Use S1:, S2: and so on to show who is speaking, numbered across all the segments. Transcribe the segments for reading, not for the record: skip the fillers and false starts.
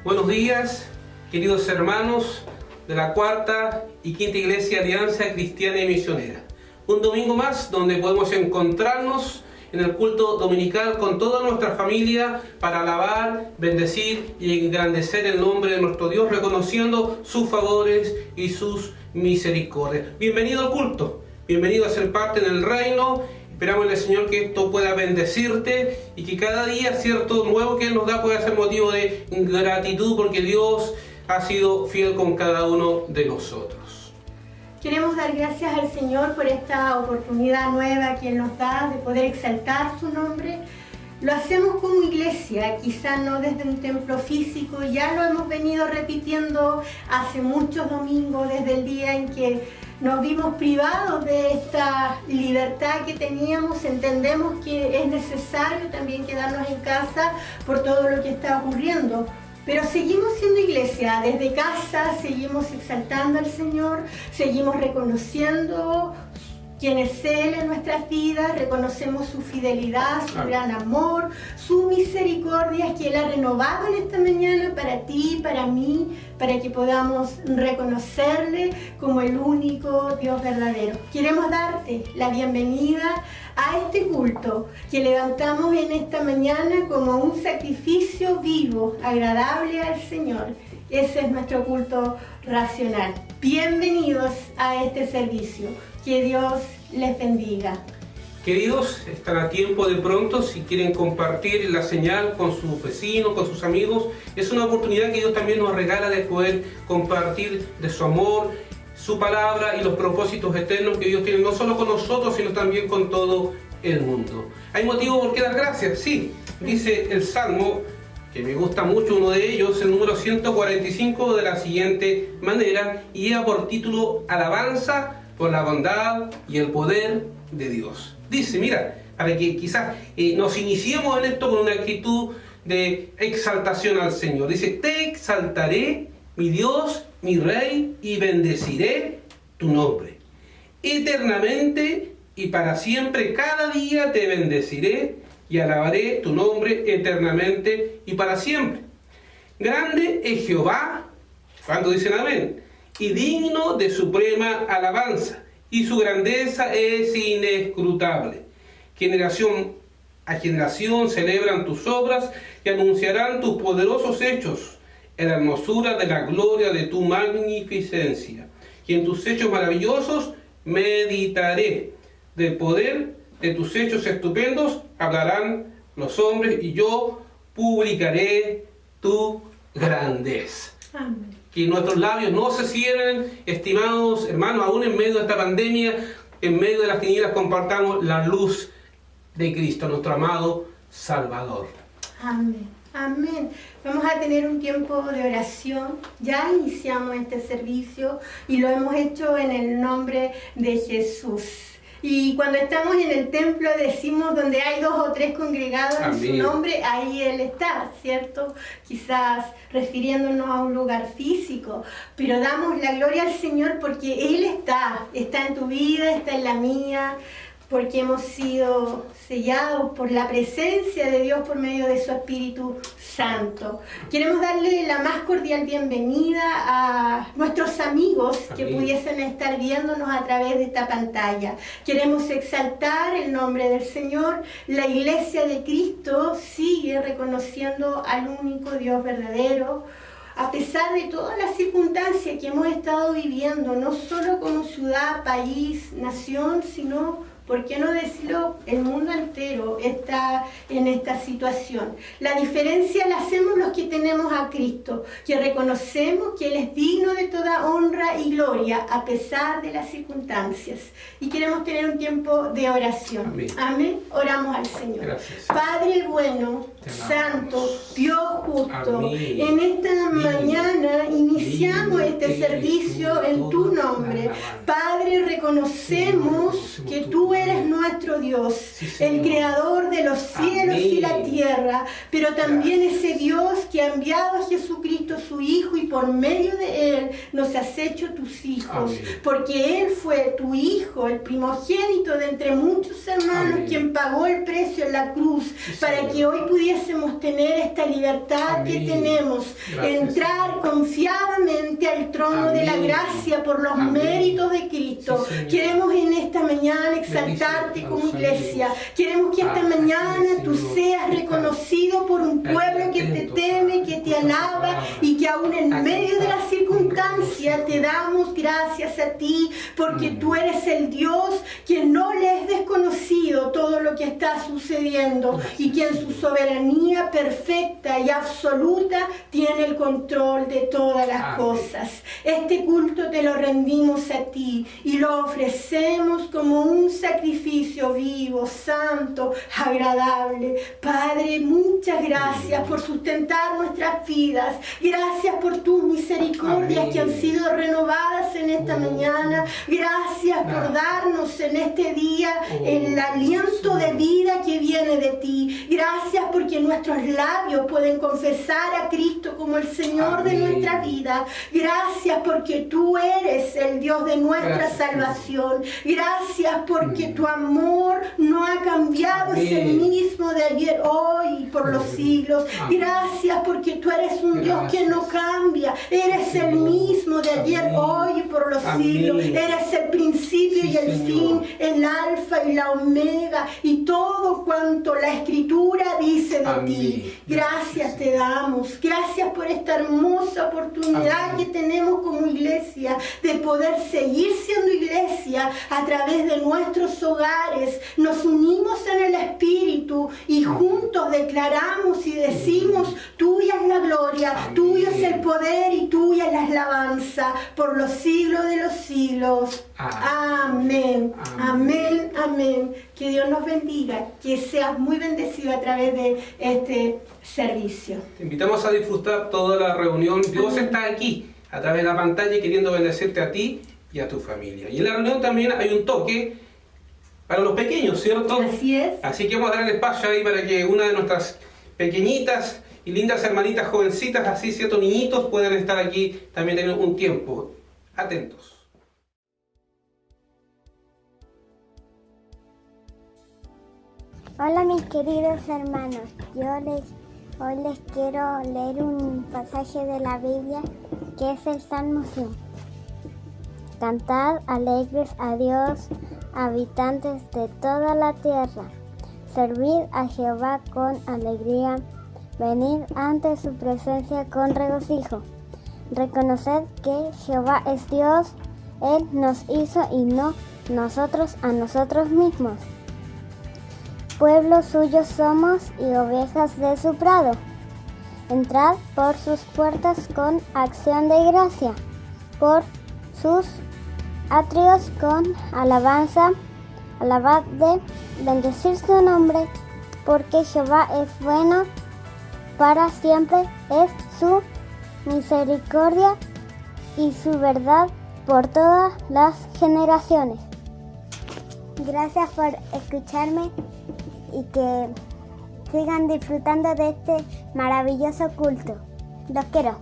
S1: Buenos días, queridos hermanos de la Cuarta y Quinta Iglesia Alianza Cristiana y Misionera. Un domingo más donde podemos encontrarnos en el culto dominical con toda nuestra familia para alabar, bendecir y engrandecer el nombre de nuestro Dios, reconociendo sus favores y sus misericordias. Bienvenido al culto, bienvenido a ser parte del reino. Esperamos en el Señor que esto pueda bendecirte y que cada día, cierto, nuevo que Él nos da pueda ser motivo de gratitud porque Dios ha sido fiel con cada uno de nosotros.
S2: Queremos dar gracias al Señor por esta oportunidad nueva que Él nos da de poder exaltar su nombre. Lo hacemos como iglesia, quizá no desde un templo físico, ya lo hemos venido repitiendo hace muchos domingos, desde el día en que nos vimos privados de esta libertad que teníamos. Entendemos que es necesario también quedarnos en casa por todo lo que está ocurriendo. Pero seguimos siendo iglesia, desde casa seguimos exaltando al Señor, seguimos reconociendo quién es Él en nuestras vidas, reconocemos su fidelidad, su gran amor, su misericordia que Él ha renovado en esta mañana para ti, para mí, para que podamos reconocerle como el único Dios verdadero. Queremos darte la bienvenida a este culto que levantamos en esta mañana como un sacrificio vivo, agradable al Señor. Ese es nuestro culto racional. Bienvenidos a este servicio. Que Dios les bendiga.
S1: Queridos, están a tiempo de pronto, si quieren compartir la señal con sus vecinos, con sus amigos, es una oportunidad que Dios también nos regala de poder compartir de su amor, su palabra y los propósitos eternos que Dios tiene no solo con nosotros, sino también con todo el mundo. ¿Hay motivo por qué dar gracias? Sí, dice el Salmo, que me gusta mucho, uno de ellos, el número 145, de la siguiente manera, y lleva por título Alabanza por la bondad y el poder de Dios. Dice, mira, para que quizás nos iniciemos en esto con una actitud de exaltación al Señor. Dice, te exaltaré, mi Dios, mi Rey, y bendeciré tu nombre. Eternamente y para siempre, cada día te bendeciré y alabaré tu nombre eternamente y para siempre. Grande es Jehová, ¿cuántos dicen amén? Y digno de suprema alabanza, y su grandeza es inescrutable. Generación a generación celebran tus obras y anunciarán tus poderosos hechos, en la hermosura de la gloria de tu magnificencia. Y en tus hechos maravillosos meditaré. Del poder de tus hechos estupendos hablarán los hombres, y yo publicaré tu grandeza.
S2: Amén.
S1: Que nuestros labios no se cierren, estimados hermanos, aún en medio de esta pandemia, en medio de las tinieblas, compartamos la luz de Cristo, nuestro amado Salvador.
S2: Amén. Amén. Vamos a tener un tiempo de oración. Ya iniciamos este servicio y lo hemos hecho en el nombre de Jesús. Y cuando estamos en el templo decimos donde hay 2 o 3 congregados en su nombre, ahí Él está, ¿cierto? Quizás refiriéndonos a un lugar físico, pero damos la gloria al Señor porque Él está en tu vida, está en la mía, porque hemos sido sellados por la presencia de Dios por medio de su Espíritu Santo. Queremos darle la más cordial bienvenida a nuestros amigos que pudiesen estar viéndonos a través de esta pantalla. Queremos exaltar el nombre del Señor. La Iglesia de Cristo sigue reconociendo al único Dios verdadero, a pesar de todas las circunstancias que hemos estado viviendo, no solo como ciudad, país, nación, sino, ¿por qué no decirlo? El mundo entero está en esta situación. La diferencia la hacemos los que tenemos a Cristo, que reconocemos que Él es digno de toda honra y gloria a pesar de las circunstancias. Y queremos tener un tiempo de oración.
S1: Amén.
S2: Amén. Oramos al Señor.
S1: Gracias.
S2: Padre bueno, santo, Dios justo,
S1: Amén.
S2: en esta mañana iniciamos este servicio en tu nombre. Padre, reconocemos que tú eres nuestro Dios, el creador de los cielos y la tierra, pero también ese Dios que ha enviado a Jesucristo su Hijo y por medio de Él nos has hecho tus hijos, porque Él fue tu Hijo, el primogénito de entre muchos hermanos, quien pagó el precio en la cruz para que hoy pudiéramos pudiésemos tener esta libertad que tenemos, entrar confiadamente al trono de la gracia por los méritos de Cristo. Queremos en esta mañana exaltarte como iglesia. Queremos que esta mañana tú seas reconocido por un pueblo que te teme, que te alaba y que aún en medio de las circunstancias te damos gracias a ti, porque tú eres el Dios que no le es desconocido todo lo que está sucediendo y que en su soberanía perfecta y absoluta tiene el control de todas las cosas. Este culto te lo rendimos a ti y lo ofrecemos como un sacrificio vivo, santo, agradable. Padre, muchas gracias por sustentar nuestras vidas. Gracias por tus misericordias que han sido renovadas en esta mañana. Gracias por darnos en este día el aliento de vida que viene de ti. Gracias porque nuestros labios pueden confesar a Cristo como el Señor de nuestra vida. Gracias porque tú eres el Dios de nuestra salvación. Gracias porque tu amor no ha cambiado, es el mismo de ayer, hoy y por los siglos. Gracias porque tú eres un Dios que no cambia. Eres el mismo de ayer, hoy y por los siglos. Eres el principio y el fin, el alfa y la omega y todo cuanto la Escritura dice de ti. Gracias te damos. Gracias por esta hermosa oportunidad que tenemos como iglesia de poder seguir siendo iglesia a través de nuestros hogares. Nos unimos en el Espíritu y juntos declaramos y decimos: tuya es la gloria, tuyo es el poder y tuya es la alabanza por los siglos de los siglos. Amén. Amén. Amén. Que Dios nos bendiga, que seas muy bendecido a través de este servicio.
S1: Te invitamos a disfrutar toda la reunión. Dios está aquí a través de la pantalla queriendo bendecirte a ti y a tu familia. Y en la reunión también hay un toque para los pequeños, ¿cierto?
S2: Así es.
S1: Así que vamos a dar el espacio ahí para que una de nuestras pequeñitas y lindas hermanitas jovencitas, así ciertos niñitos, puedan estar aquí también en un tiempo. Atentos.
S3: Hola mis queridos hermanos, hoy les quiero leer un pasaje de la Biblia que es el Salmo 100. Cantad alegres a Dios, habitantes de toda la tierra. Servid a Jehová con alegría, venid ante su presencia con regocijo. Reconoced que Jehová es Dios, Él nos hizo y no nosotros a nosotros mismos. Pueblo suyo somos y ovejas de su prado. Entrad por sus puertas con acción de gracia, por sus atrios con alabanza. Alabad de bendecir su nombre, porque Jehová es bueno, para siempre es su misericordia y su verdad por todas las generaciones. Gracias por escucharme y que sigan disfrutando de este maravilloso culto. Los quiero.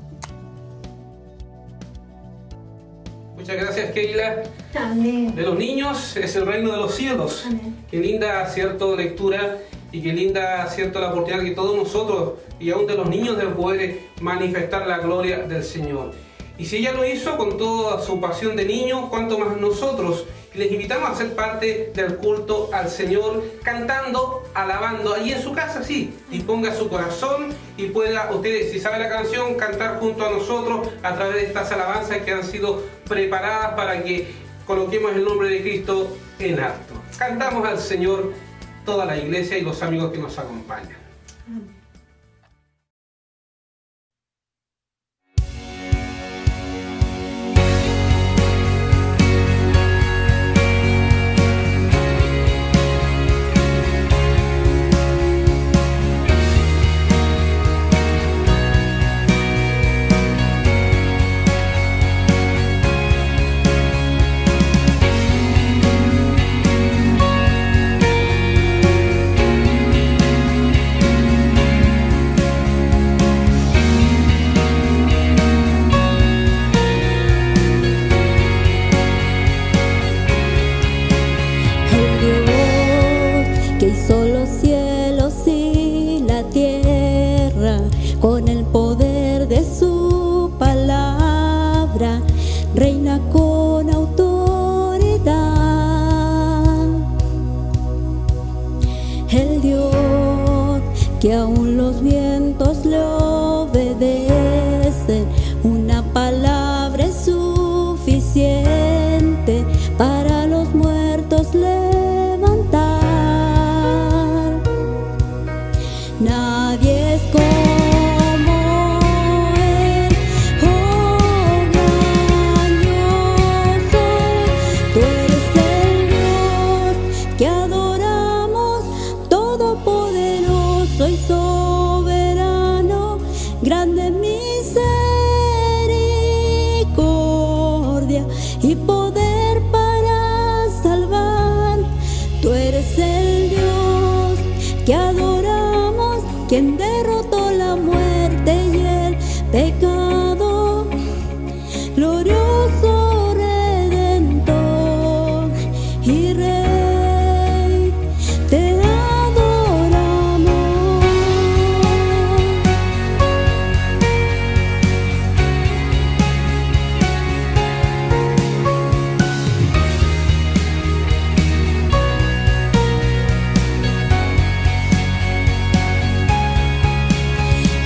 S1: Muchas gracias, Keila.
S2: Amén.
S1: De los niños es el reino de los cielos.
S2: Amén.
S1: Qué linda, cierto, lectura y qué linda, cierto, la oportunidad que todos nosotros y aún de los niños de poder manifestar la gloria del Señor. Y si ella lo hizo con toda su pasión de niño, ¿cuánto más nosotros? Les invitamos a ser parte del culto al Señor, cantando, alabando, ahí en su casa, sí, disponga su corazón y pueda usted, si sabe la canción, cantar junto a nosotros a través de estas alabanzas que han sido preparadas para que coloquemos el nombre de Cristo en alto. Cantamos al Señor, toda la iglesia y los amigos que nos acompañan.
S4: los vientos le obedecen. Una palabra es suficiente para los muertos levantar. Nadie es como Él, oh gran yo soy. Tú eres el Dios que adoramos, todopoderoso y soberano, grande misericordia y poder para salvar. Tú eres el Dios que adoramos, quien derrotó la muerte y el pecado, glorioso Redentor y Rey, te adoramos.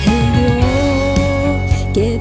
S4: El Dios que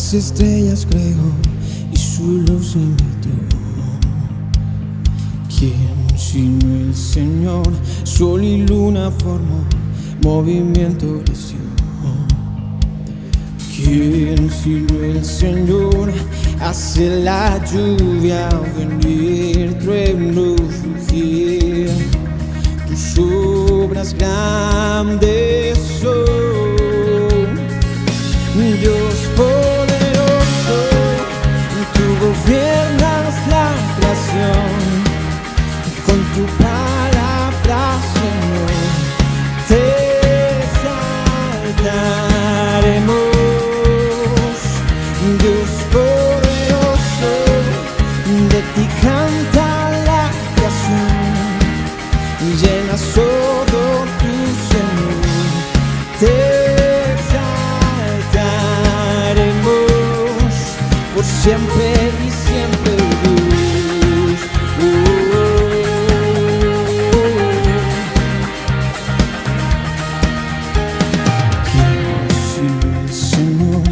S5: Las estrellas creó y su luz limitó. ¿Quién sino el Señor? Sol y luna formó, movimiento les dio. ¿Quién sino el Señor? Hace la lluvia venir, trueno surgir. Tus obras grandes son, Dios poderoso. Tú gobiernas la creación, con tu palabra, Señor, te exaltaremos. Dios poderoso, de ti canta la creación, llenas todo tu Señor, te exaltaremos por siempre y siempre, Dios. ¿Quién sino el Señor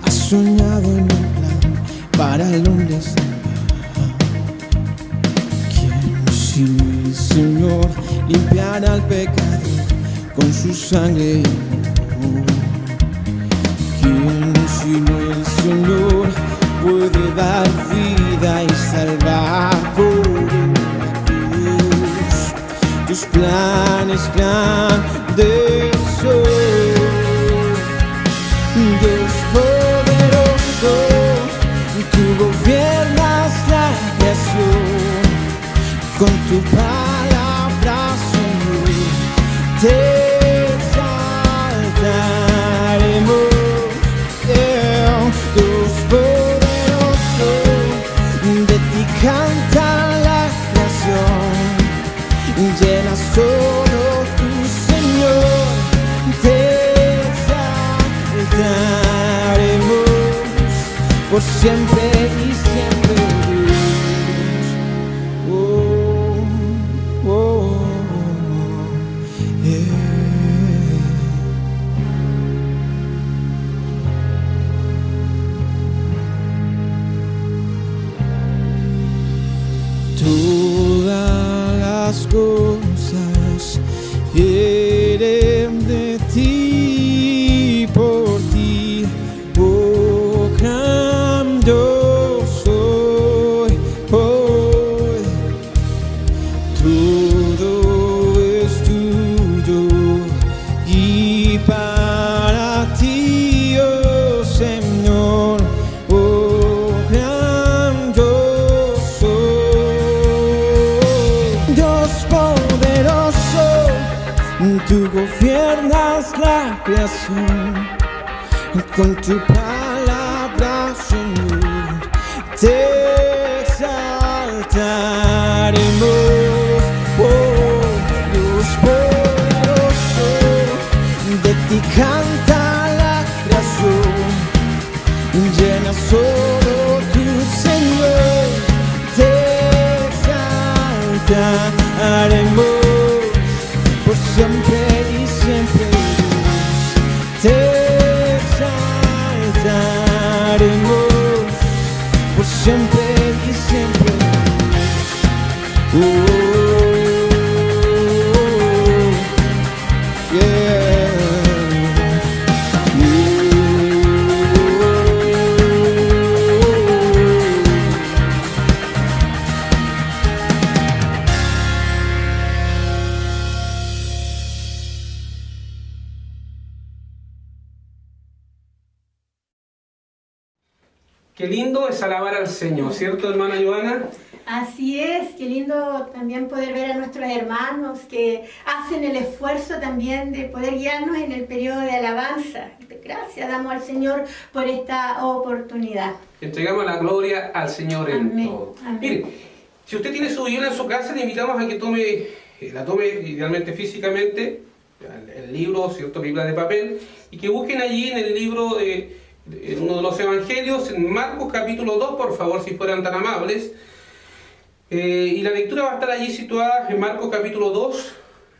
S5: ha soñado en un plan para el hombre salvar? ¿Quién sino el Señor limpiará al pecador con su sangre y amor? ¿Quién sino el Señor puede dar vida y salvar por una cruz? Tus planes grandes son, Dios poderoso. Tú gobiernas la creación, con tu palabra, Señor, te exaltaremos. Dios poderoso, de ti canta la creación, llenas todo tu Señor, te exaltaremos por siempre y siempre, Dios. Oh, oh, oh, yeah. Todas las cosas vienen de ti, por ti, oh gran yo soy hoy. Todo es tuyo y para ti, oh Señor, oh gran yo soy. Dios poderoso, tú gobiernas la creación, con tu palabra, Señor, te exaltaremos. Oh, Dios poderoso, de ti canta la creación, llenas todo tu Señor, te exaltaremos por siempre y siempre, Dios. Te exaltaremos por siempre y siempre, Dios. Oh, yeah.
S1: Qué lindo es alabar al Señor, ¿cierto, hermana Joana?
S2: Así es, qué lindo también poder ver a nuestros hermanos que hacen el esfuerzo también de poder guiarnos en el periodo de alabanza. Gracias damos al Señor por esta oportunidad.
S1: Entregamos la gloria al Señor en
S2: Amén.
S1: todo.
S2: Amén.
S1: Mire, si usted tiene su Biblia en su casa, le invitamos a que la tome idealmente físicamente, el libro, ¿cierto? Biblia de papel, y que busquen allí en el libro en uno de los evangelios, en Marcos capítulo 2, por favor, si fueran tan amables. Y la lectura va a estar allí situada en Marcos capítulo 2,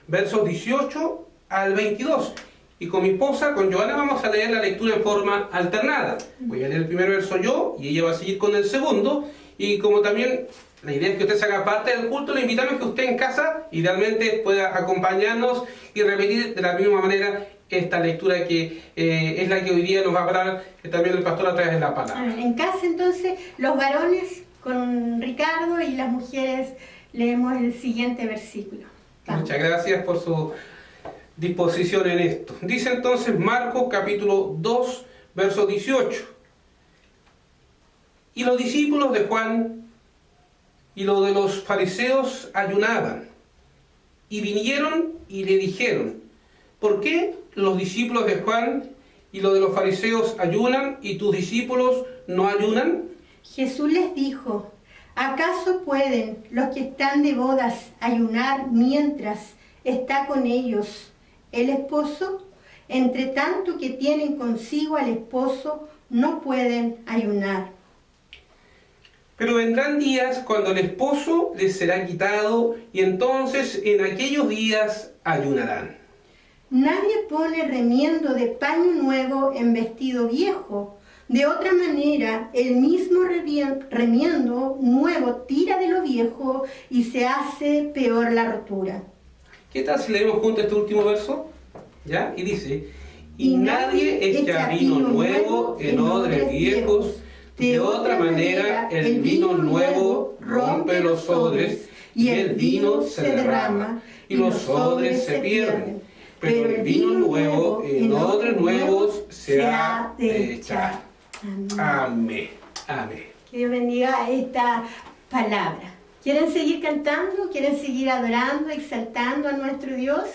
S1: versos 18 al 22. y con mi esposa, con Joana, vamos a leer la lectura en forma alternada. Voy a leer el primer verso yo y ella va a seguir con el segundo. Y como también la idea es que usted se haga parte del culto, le invitamos a que usted en casa idealmente pueda acompañarnos y repetir de la misma manera esta lectura que es la que hoy día nos va a hablar también el pastor a través de la palabra.
S2: En casa entonces los varones con Ricardo y las mujeres leemos el siguiente versículo. Vamos.
S1: Muchas gracias por su disposición en esto. Dice entonces Marcos capítulo 2, verso 18. Y los discípulos de Juan y los de los fariseos ayunaban, y vinieron y le dijeron: ¿por qué los discípulos de Juan y los de los fariseos ayunan y tus discípulos no ayunan?
S2: Jesús les dijo: ¿acaso pueden los que están de bodas ayunar mientras está con ellos el esposo? Entre tanto que tienen consigo al esposo, no pueden ayunar.
S1: Pero vendrán días cuando el esposo les será quitado, y entonces en aquellos días ayunarán.
S2: Nadie pone remiendo de paño nuevo en vestido viejo. De otra manera, el mismo remiendo nuevo tira de lo viejo y se hace peor la rotura.
S1: ¿Qué tal si leemos juntos este último verso? ¿Ya? Y dice: y nadie echa vino nuevo en odres viejos. De otra manera, el vino nuevo rompe los odres y el vino se derrama y los odres se pierden. Pero el vino nuevo en odres nuevos se ha de echar. Amén. Amén.
S2: Que Dios bendiga esta palabra. ¿Quieren seguir cantando? ¿Quieren seguir adorando, exaltando a nuestro Dios?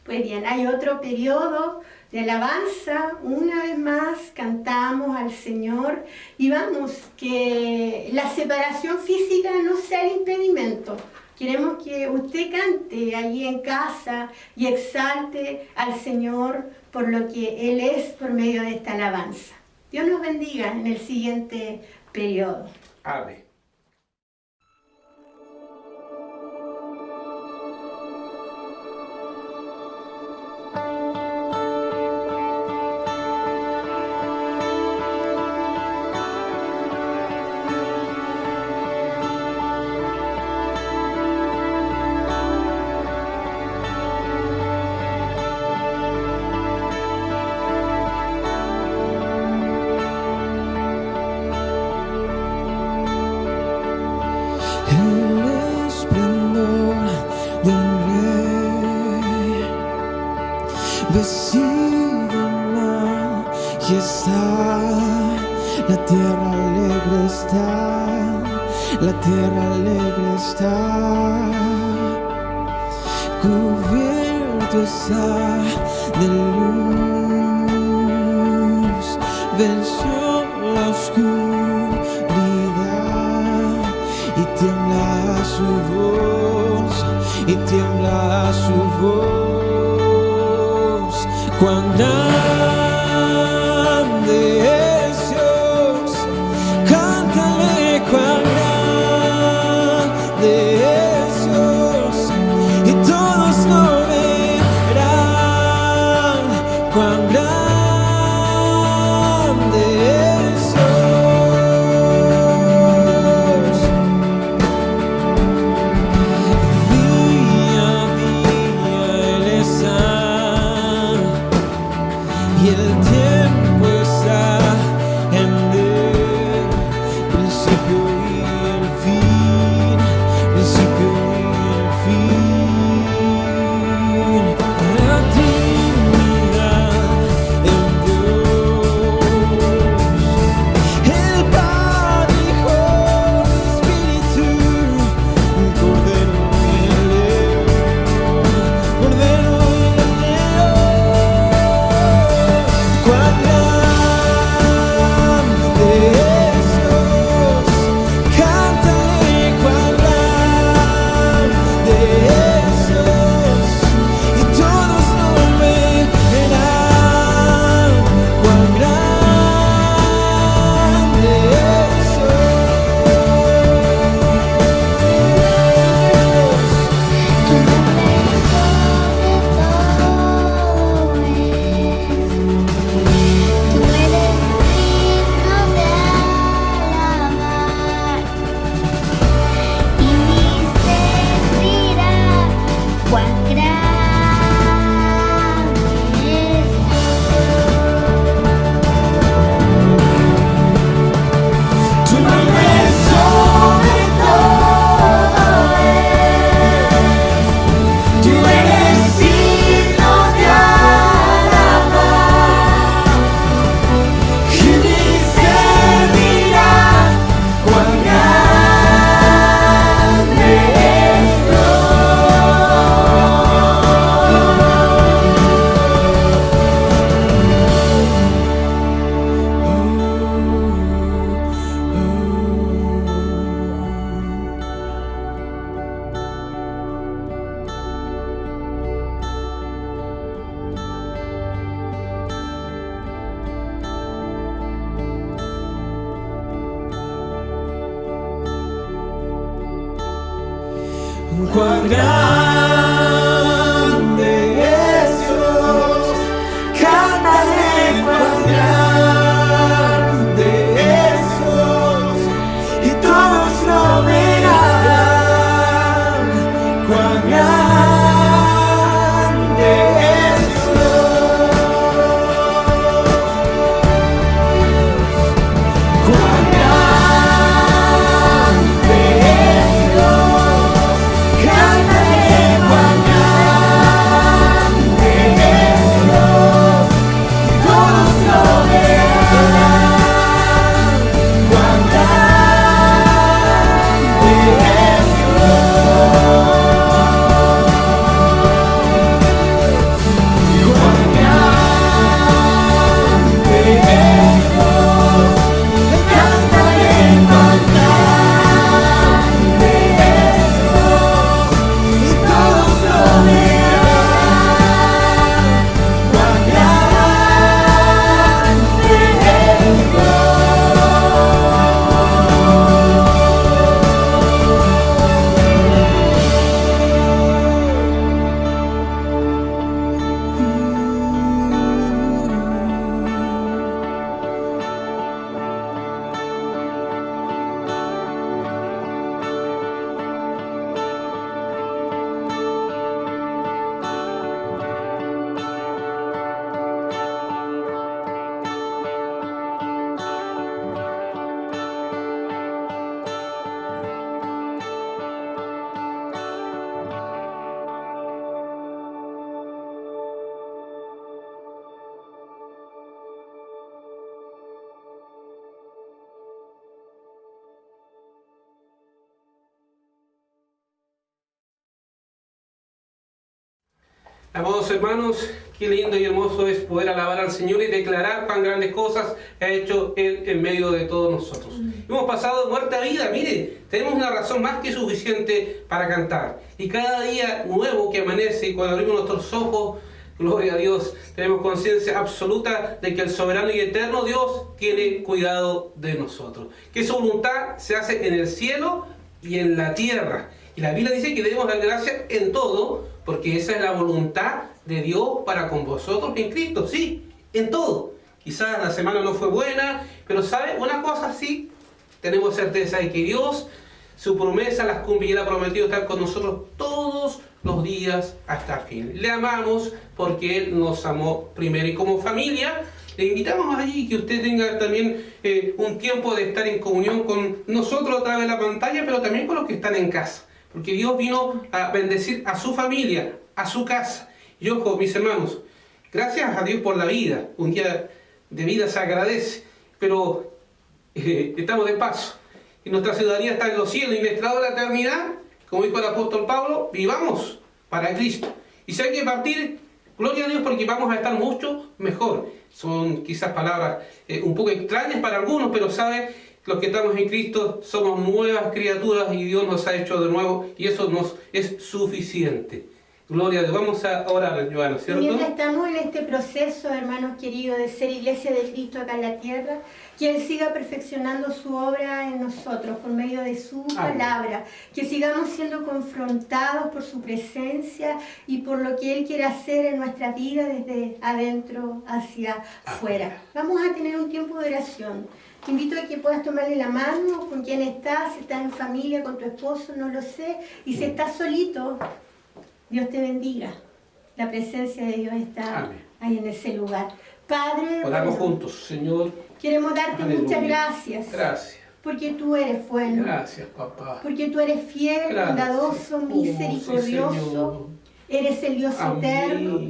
S2: Pues bien, hay otro periodo de alabanza. Una vez más cantamos al Señor y vamos, que la separación física no sea el impedimento. Queremos que usted cante allí en casa y exalte al Señor por lo que Él es por medio de esta alabanza. Dios nos bendiga en el siguiente periodo.
S1: Amén.
S5: Vestido en majestad, la tierra alegre está, la tierra alegre está, cubierto está de luz, venció la oscuridad y tiembla su voz, y tiembla su voz. Cuán grande es Dios, cántale cuán grande es Dios, y todos lo verán, cuán grande es Dios. Día a día Él está, y el tiempo está en él, principio y el fin, principio y el fin. La dignidad en Dios, el Padre, Hijo, Espíritu, Cordero y el León, Cordero y el León. Cuán cuán grande es Dios. Cántale cuán grande es Dios, y todos lo verán. Cuán grande es Dios. Cuán grande es Dios. Cántale cuán grande es Dios, y todos lo verán. Cuán grande es Dios. Cuán grande es Dios. Cántale cuán grande es Dios, y todos lo verán. Cuán grande es
S1: Amados hermanos, qué lindo y hermoso es poder alabar al Señor y declarar cuán grandes cosas ha hecho Él en medio de todos nosotros. Hemos pasado de muerte a vida, mire, tenemos una razón más que suficiente para cantar. Y cada día nuevo que amanece y cuando abrimos nuestros ojos, gloria a Dios, tenemos conciencia absoluta de que el soberano y eterno Dios tiene cuidado de nosotros. Que su voluntad se hace en el cielo y en la tierra. Y la Biblia dice que debemos dar gracias en todo, porque esa es la voluntad de Dios para con vosotros en Cristo. Sí, en todo. Quizás la semana no fue buena, pero ¿sabe? Una cosa sí, tenemos certeza de que Dios, su promesa las cumple y Él ha prometido estar con nosotros todos los días hasta el fin. Le amamos porque Él nos amó primero. Y como familia, le invitamos allí que usted tenga también un tiempo de estar en comunión con nosotros a través de la pantalla, pero también con los que están en casa. Porque Dios vino a bendecir a su familia, a su casa. Y ojo, mis hermanos, gracias a Dios por la vida. Un día de vida se agradece, pero estamos de paso. Y nuestra ciudadanía está en los cielos y nuestra de la eternidad, como dijo el apóstol Pablo, vivamos para Cristo. Y si hay que partir, gloria a Dios, porque vamos a estar mucho mejor. Son quizás palabras un poco extrañas para algunos, pero ¿sabe? Los que estamos en Cristo somos nuevas criaturas y Dios nos ha hecho de nuevo y eso nos es suficiente. Gloria a Dios. Vamos a orar, Joana, ¿cierto?
S2: Mientras estamos en este proceso, hermanos queridos, de ser iglesia de Cristo acá en la tierra, que Él siga perfeccionando su obra en nosotros por medio de su palabra, que sigamos siendo confrontados por su presencia y por lo que Él quiere hacer en nuestra vida desde adentro hacia afuera. Vamos a tener un tiempo de oración. Te invito a que puedas tomarle la mano con quien estás, si estás en familia, con tu esposo, no lo sé, y si estás solito, Dios te bendiga. La presencia de Dios está ahí en ese lugar. Padre,
S1: oramos juntos, Señor.
S2: Queremos darte muchas gracias.
S1: Gracias.
S2: Porque tú eres bueno.
S1: Gracias, papá.
S2: Porque tú eres fiel, bondadoso, misericordioso. Eres el Dios eterno.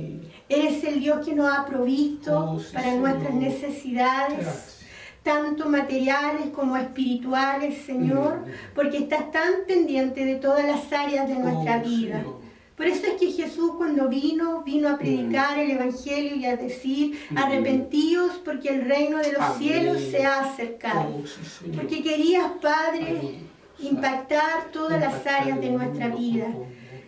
S2: Eres el Dios que nos ha provisto para nuestras necesidades.
S1: Gracias.
S2: Tanto materiales como espirituales, Señor, porque estás tan pendiente de todas las áreas de nuestra vida.
S1: Señor.
S2: Por eso es que Jesús cuando vino a predicar el Evangelio y a decir, arrepentíos porque el reino de los cielos se ha acercado. Porque querías, Padre, impactar todas las áreas de nuestra vida.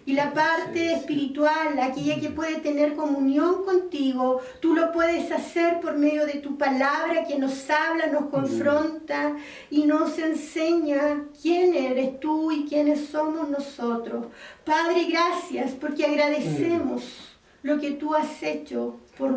S2: Y la parte espiritual, aquella que puede tener comunión contigo, tú lo puedes hacer por medio de tu palabra que nos habla, nos confronta y nos enseña quién eres tú y quiénes somos nosotros. Padre, gracias porque agradecemos lo que tú has hecho por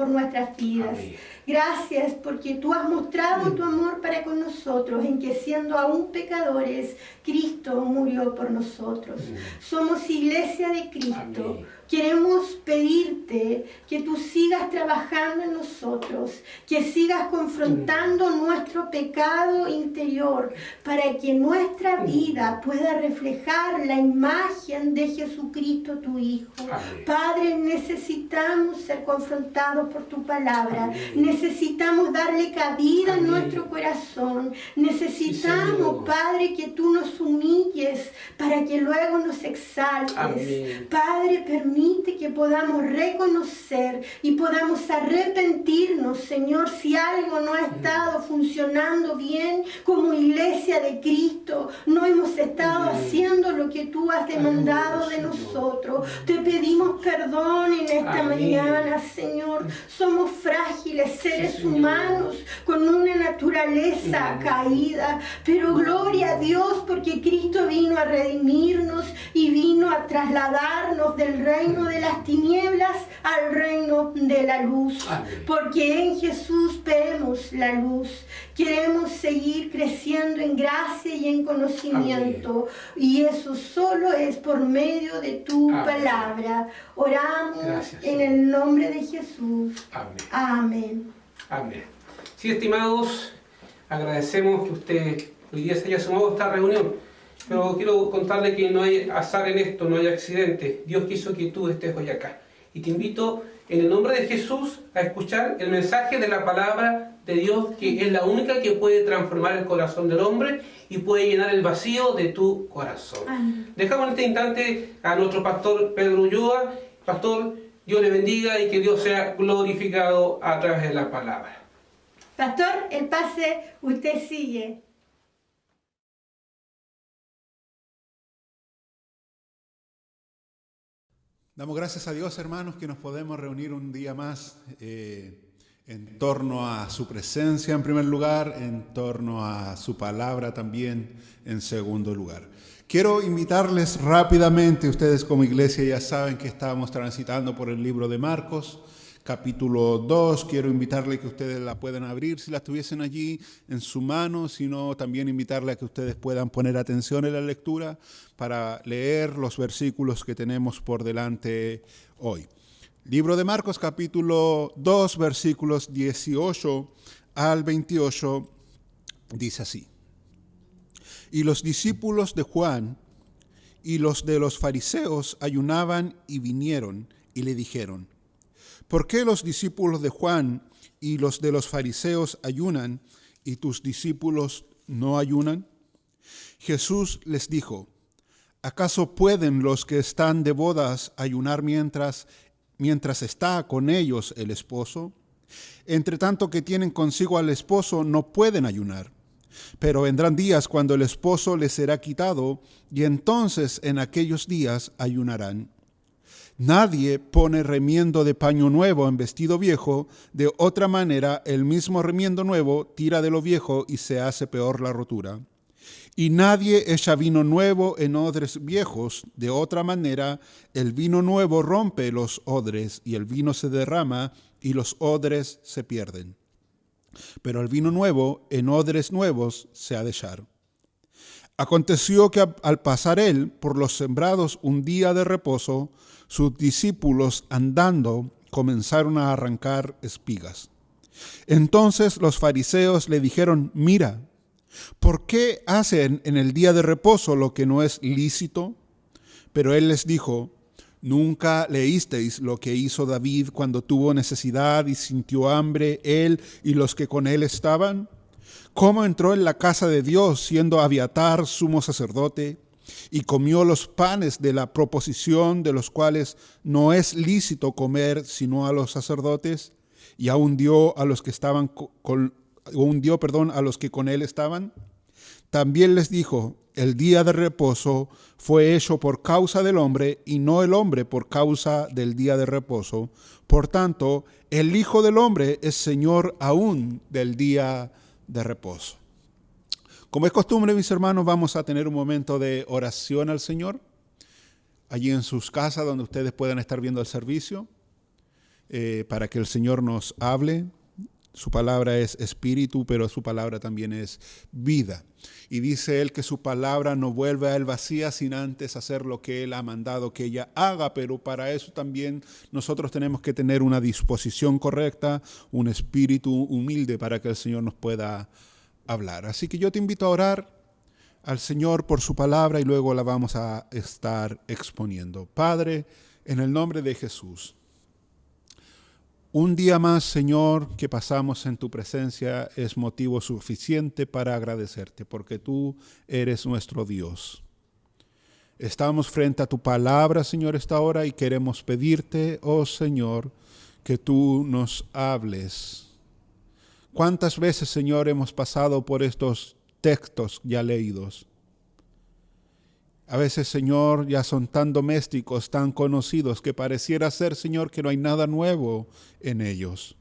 S2: nuestras vidas.
S1: Amén.
S2: Gracias porque tú has mostrado tu amor para con nosotros, en que siendo aún pecadores, Cristo murió por nosotros. Somos iglesia de Cristo.
S1: Amén.
S2: Queremos pedirte que tú sigas trabajando en nosotros, que sigas confrontando nuestro pecado interior, para que nuestra vida pueda reflejar la imagen de Jesucristo, tu Hijo.
S1: Amén.
S2: Padre, necesitamos ser confrontados por tu palabra.
S1: Amén.
S2: Necesitamos darle cabida
S1: Amén.
S2: en nuestro corazón.
S1: Sí,
S2: Necesitamos,
S1: Señor.
S2: Padre, que tú nos humilles para que luego nos exaltes.
S1: Amén.
S2: Padre, permite que podamos reconocer y podamos arrepentirnos, Señor, si algo no ha estado funcionando bien como iglesia de Cristo. No hemos estado haciendo lo que tú has demandado de
S1: Señor.
S2: nosotros. Te pedimos perdón en esta
S1: Amén.
S2: mañana, Señor. Somos frágiles seres
S1: Señor.
S2: humanos con una naturaleza caída, pero gloria a Dios porque Cristo vino a redimirnos y vino a trasladarnos del reino de las tinieblas al reino de la luz.
S1: Amén.
S2: Porque en Jesús vemos la luz. Queremos seguir creciendo en gracia y en conocimiento. Y eso solo es por medio de tu
S1: Amén.
S2: palabra. Oramos
S1: Gracias,
S2: en
S1: Señor.
S2: el nombre de Jesús.
S1: Amén.
S2: Amén.
S1: Amén. Sí, estimados, agradecemos que usted hoy día se haya sumado a esta reunión. Pero quiero contarle que no hay azar en esto, no hay accidente. Dios quiso que tú estés hoy acá. Y te invito en el nombre de Jesús a escuchar el mensaje de la palabra de Dios, que es la única que puede transformar el corazón del hombre y puede llenar el vacío de tu corazón.
S2: Amén.
S1: Dejamos en este instante a nuestro pastor Pedro Ulloa. Pastor, Dios le bendiga y que Dios sea glorificado a través de la palabra.
S2: Pastor, el pase, usted sigue.
S6: Damos gracias a Dios, hermanos, que nos podemos reunir un día más en torno a su presencia en primer lugar, en torno a su palabra también en segundo lugar. Quiero invitarles rápidamente, ustedes como iglesia ya saben que estamos transitando por el libro de Marcos, capítulo 2, quiero invitarle que ustedes la puedan abrir si la tuviesen allí en su mano, sino también invitarle a que ustedes puedan poner atención en la lectura para leer los versículos que tenemos por delante hoy. Libro de Marcos, capítulo 2, versículos 18 al 28, dice así. Y los discípulos de Juan y los de los fariseos ayunaban y vinieron y le dijeron, ¿por qué los discípulos de Juan y los de los fariseos ayunan y tus discípulos no ayunan? Jesús les dijo, ¿acaso pueden los que están de bodas ayunar mientras está con ellos el esposo? Entre tanto que tienen consigo al esposo, no pueden ayunar. Pero vendrán días cuando el esposo les será quitado, y entonces en aquellos días ayunarán. Nadie pone remiendo de paño nuevo en vestido viejo, de otra manera el mismo remiendo nuevo tira de lo viejo y se hace peor la rotura. Y nadie echa vino nuevo en odres viejos, de otra manera el vino nuevo rompe los odres y el vino se derrama y los odres se pierden. Pero el vino nuevo en odres nuevos se ha de echar. Aconteció que al pasar él por los sembrados un día de reposo, sus discípulos andando comenzaron a arrancar espigas. Entonces los fariseos le dijeron, mira, ¿por qué hacen en el día de reposo lo que no es lícito? Pero él les dijo, ¿nunca leísteis lo que hizo David cuando tuvo necesidad y sintió hambre, él y los que con él estaban? ¿Cómo entró en la casa de Dios siendo Abiatar sumo sacerdote y comió los panes de la proposición de los cuales no es lícito comer sino a los sacerdotes? Y aún dio a los que estaban a los que con él estaban. También les dijo: el día de reposo fue hecho por causa del hombre, y no el hombre por causa del día de reposo. Por tanto, el Hijo del Hombre es Señor aún del día de reposo. Como es costumbre, mis hermanos, vamos a tener un momento de oración al Señor, allí en sus casas donde ustedes puedan estar viendo el servicio, para que el Señor nos hable. Su palabra es espíritu, pero su palabra también es vida. Y dice Él que su palabra no vuelve a Él vacía sin antes hacer lo que Él ha mandado que ella haga, pero para eso también nosotros tenemos que tener una disposición correcta, un espíritu humilde para que el Señor nos pueda hablar. Así que yo te invito a orar al Señor por su palabra y luego la vamos a estar exponiendo. Padre, en el nombre de Jesús, un día más, Señor, que pasamos en tu presencia es motivo suficiente para agradecerte, porque tú eres nuestro Dios. Estamos frente a tu palabra, Señor, esta hora, y queremos pedirte, oh Señor, que tú nos hables. ¿Cuántas veces, Señor, hemos pasado por estos textos ya leídos? A veces, Señor, ya son tan domésticos, tan conocidos, que pareciera ser, Señor, que no hay nada nuevo en ellos.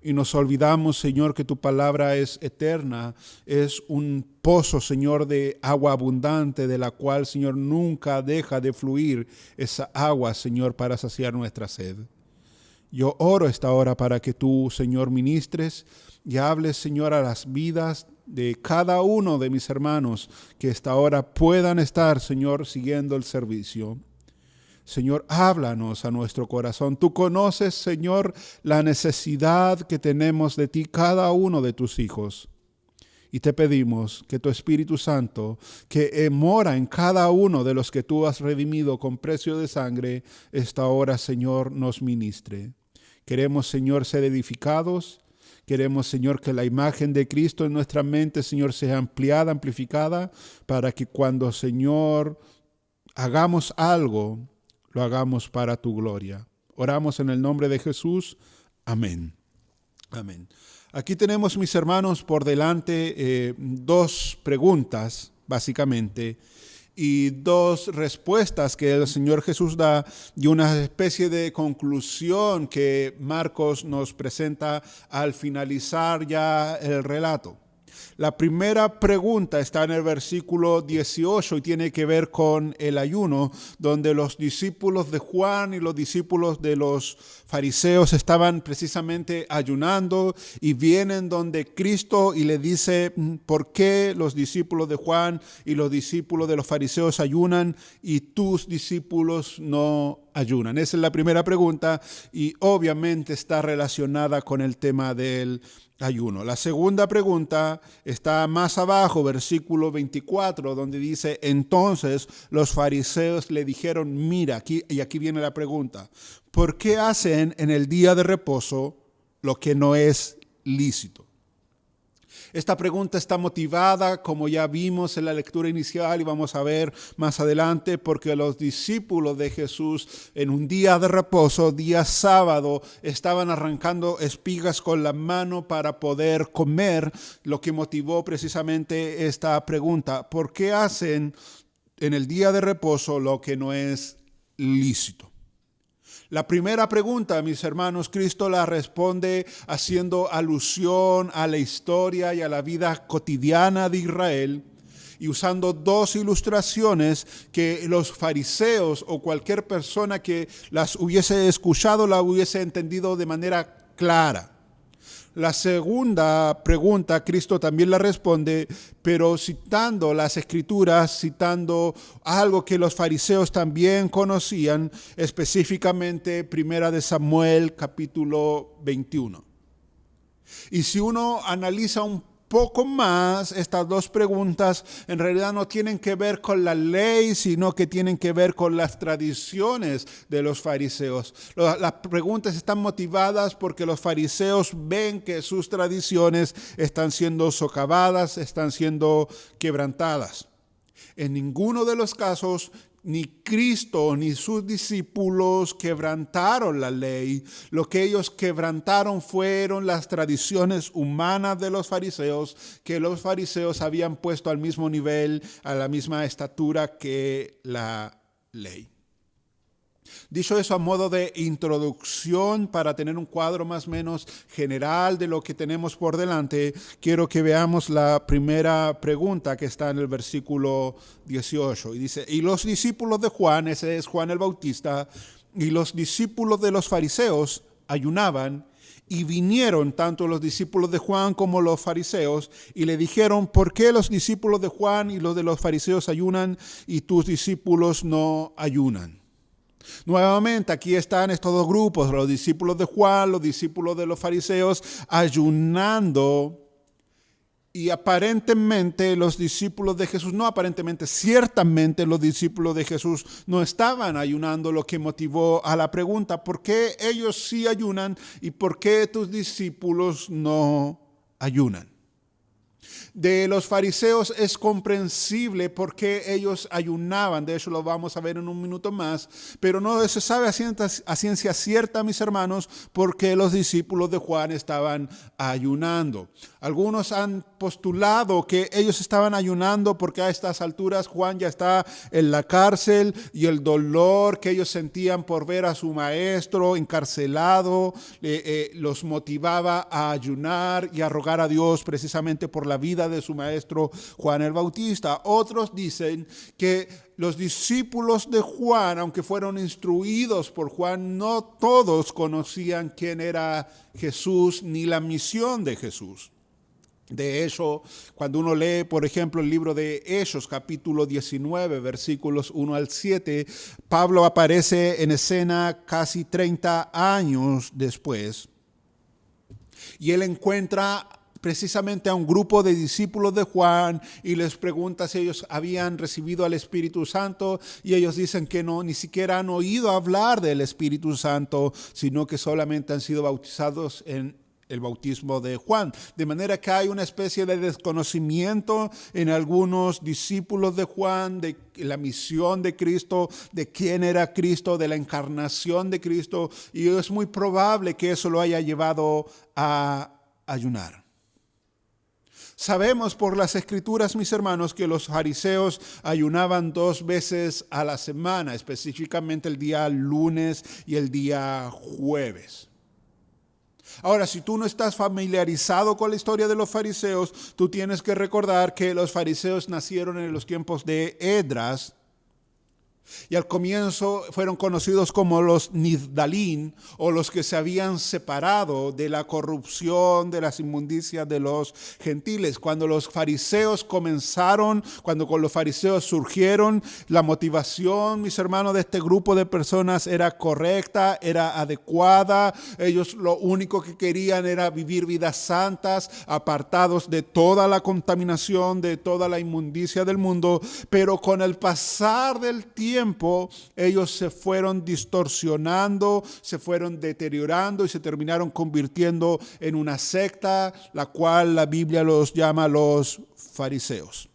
S6: Y nos olvidamos, Señor, que tu palabra es eterna, es un pozo, Señor, de agua abundante, de la cual, Señor, nunca deja de fluir esa agua, Señor, para saciar nuestra sed. Yo oro esta hora para que tú, Señor, ministres y hables, Señor, a las vidas de cada uno de mis hermanos que esta hora puedan estar, Señor, siguiendo el servicio. Señor, háblanos a nuestro corazón. Tú conoces, Señor, la necesidad que tenemos de ti, cada uno de tus hijos. Y te pedimos que tu Espíritu Santo, que mora en cada uno de los que tú has redimido con precio de sangre, esta hora, Señor, nos ministre. Queremos, Señor, ser edificados. Queremos, Señor, que la imagen de Cristo en nuestra mente, Señor, sea ampliada, amplificada, para que cuando, Señor, hagamos algo, lo hagamos para tu gloria. Oramos en el nombre de Jesús. Amén. Amén. Aquí tenemos, mis hermanos, por delante dos preguntas, básicamente, y dos respuestas que el Señor Jesús da y una especie de conclusión que Marcos nos presenta al finalizar ya el relato. La primera pregunta está en el versículo 18 y tiene que ver con el ayuno, donde los discípulos de Juan y los discípulos de los fariseos estaban precisamente ayunando y vienen donde Cristo y le dice: ¿por qué los discípulos de Juan y los discípulos de los fariseos ayunan y tus discípulos no ayunan? Esa es la primera pregunta y obviamente está relacionada con el tema del ayuno. La segunda pregunta está más abajo, versículo 24, donde dice: entonces los fariseos le dijeron, mira, aquí viene la pregunta, ¿por qué hacen en el día de reposo lo que no es lícito? Esta pregunta está motivada, como ya vimos en la lectura inicial y vamos a ver más adelante, porque los discípulos de Jesús en un día de reposo, día sábado, estaban arrancando espigas con la mano para poder comer, lo que motivó precisamente esta pregunta: ¿por qué hacen en el día de reposo lo que no es lícito? La primera pregunta, mis hermanos, Cristo la responde haciendo alusión a la historia y a la vida cotidiana de Israel y usando dos ilustraciones que los fariseos o cualquier persona que las hubiese escuchado la hubiese entendido de manera clara. La segunda pregunta, Cristo también la responde, pero citando las Escrituras, citando algo que los fariseos también conocían, específicamente 1 Samuel capítulo 21. Y si uno analiza un poco más, estas dos preguntas en realidad no tienen que ver con la ley, sino que tienen que ver con las tradiciones de los fariseos. Las preguntas están motivadas porque los fariseos ven que sus tradiciones están siendo socavadas, están siendo quebrantadas. En ninguno de los casos ni Cristo ni sus discípulos quebrantaron la ley. Lo que ellos quebrantaron fueron las tradiciones humanas de los fariseos, que los fariseos habían puesto al mismo nivel, a la misma estatura que la ley. Dicho eso a modo de introducción para tener un cuadro más o menos general de lo que tenemos por delante, quiero que veamos la primera pregunta que está en el versículo 18. Y dice, y los discípulos de Juan, ese es Juan el Bautista, y los discípulos de los fariseos ayunaban, y vinieron tanto los discípulos de Juan como los fariseos, y le dijeron, ¿por qué los discípulos de Juan y los de los fariseos ayunan y tus discípulos no ayunan? Nuevamente, aquí están estos dos grupos, los discípulos de Juan, los discípulos de los fariseos, ayunando. Y aparentemente los discípulos de Jesús, no aparentemente, ciertamente los discípulos de Jesús no estaban ayunando, lo que motivó a la pregunta, ¿por qué ellos sí ayunan y por qué tus discípulos no ayunan? De los fariseos es comprensible por qué ellos ayunaban, de hecho lo vamos a ver en un minuto más, pero no se sabe a ciencia cierta, mis hermanos, por qué los discípulos de Juan estaban ayunando. Algunos han postulado que ellos estaban ayunando porque a estas alturas Juan ya está en la cárcel y el dolor que ellos sentían por ver a su maestro encarcelado los motivaba a ayunar y a rogar a Dios precisamente por la vida de su maestro Juan el Bautista. Otros dicen que los discípulos de Juan, aunque fueron instruidos por Juan, no todos conocían quién era Jesús ni la misión de Jesús. De hecho, cuando uno lee, por ejemplo, el libro de Hechos, capítulo 19, versículos 1 al 7, Pablo aparece en escena casi 30 años después y él encuentra precisamente a un grupo de discípulos de Juan y les pregunta si ellos habían recibido al Espíritu Santo y ellos dicen que no, ni siquiera han oído hablar del Espíritu Santo, sino que solamente han sido bautizados en el bautismo de Juan. De manera que hay una especie de desconocimiento en algunos discípulos de Juan de la misión de Cristo, de quién era Cristo, de la encarnación de Cristo, y es muy probable que eso lo haya llevado a ayunar. Sabemos por las Escrituras, mis hermanos, que los fariseos ayunaban 2 veces a la semana, específicamente el día lunes y el día jueves. Ahora, si tú no estás familiarizado con la historia de los fariseos, tú tienes que recordar que los fariseos nacieron en los tiempos de Esdras, y al comienzo fueron conocidos como los Nigdalín, o los que se habían separado de la corrupción, de las inmundicias de los gentiles. Cuando los fariseos comenzaron, cuando con los fariseos surgieron, la motivación, mis hermanos, de este grupo de personas era correcta, era adecuada. Ellos lo único que querían era vivir vidas santas, apartados de toda la contaminación, de toda la inmundicia del mundo. Pero con el pasar del tiempo, ellos se fueron distorsionando, se fueron deteriorando y se terminaron convirtiendo en una secta, la cual la Biblia los llama los fariseos.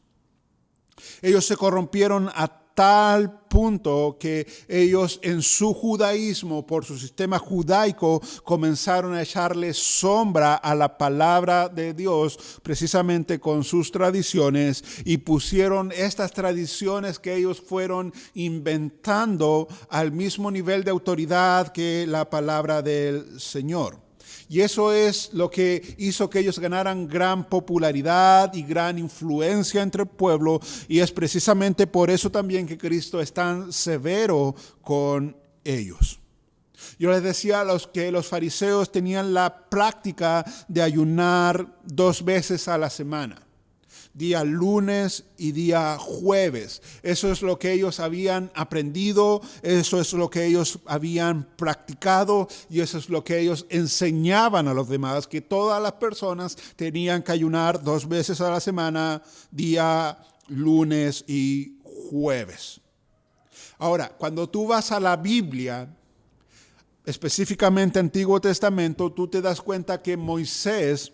S6: Ellos se corrompieron a tal punto que ellos en su judaísmo, por su sistema judaico, comenzaron a echarle sombra a la palabra de Dios, precisamente con sus tradiciones, y pusieron estas tradiciones que ellos fueron inventando al mismo nivel de autoridad que la palabra del Señor. Y eso es lo que hizo que ellos ganaran gran popularidad y gran influencia entre el pueblo. Y es precisamente por eso también que Cristo es tan severo con ellos. Yo les decía que los fariseos tenían la práctica de ayunar 2 veces a la semana. Día lunes y día jueves. Eso es lo que ellos habían aprendido, eso es lo que ellos habían practicado y eso es lo que ellos enseñaban a los demás, que todas las personas tenían que ayunar 2 veces a la semana, día lunes y jueves. Ahora, cuando tú vas a la Biblia, específicamente Antiguo Testamento, tú te das cuenta que Moisés,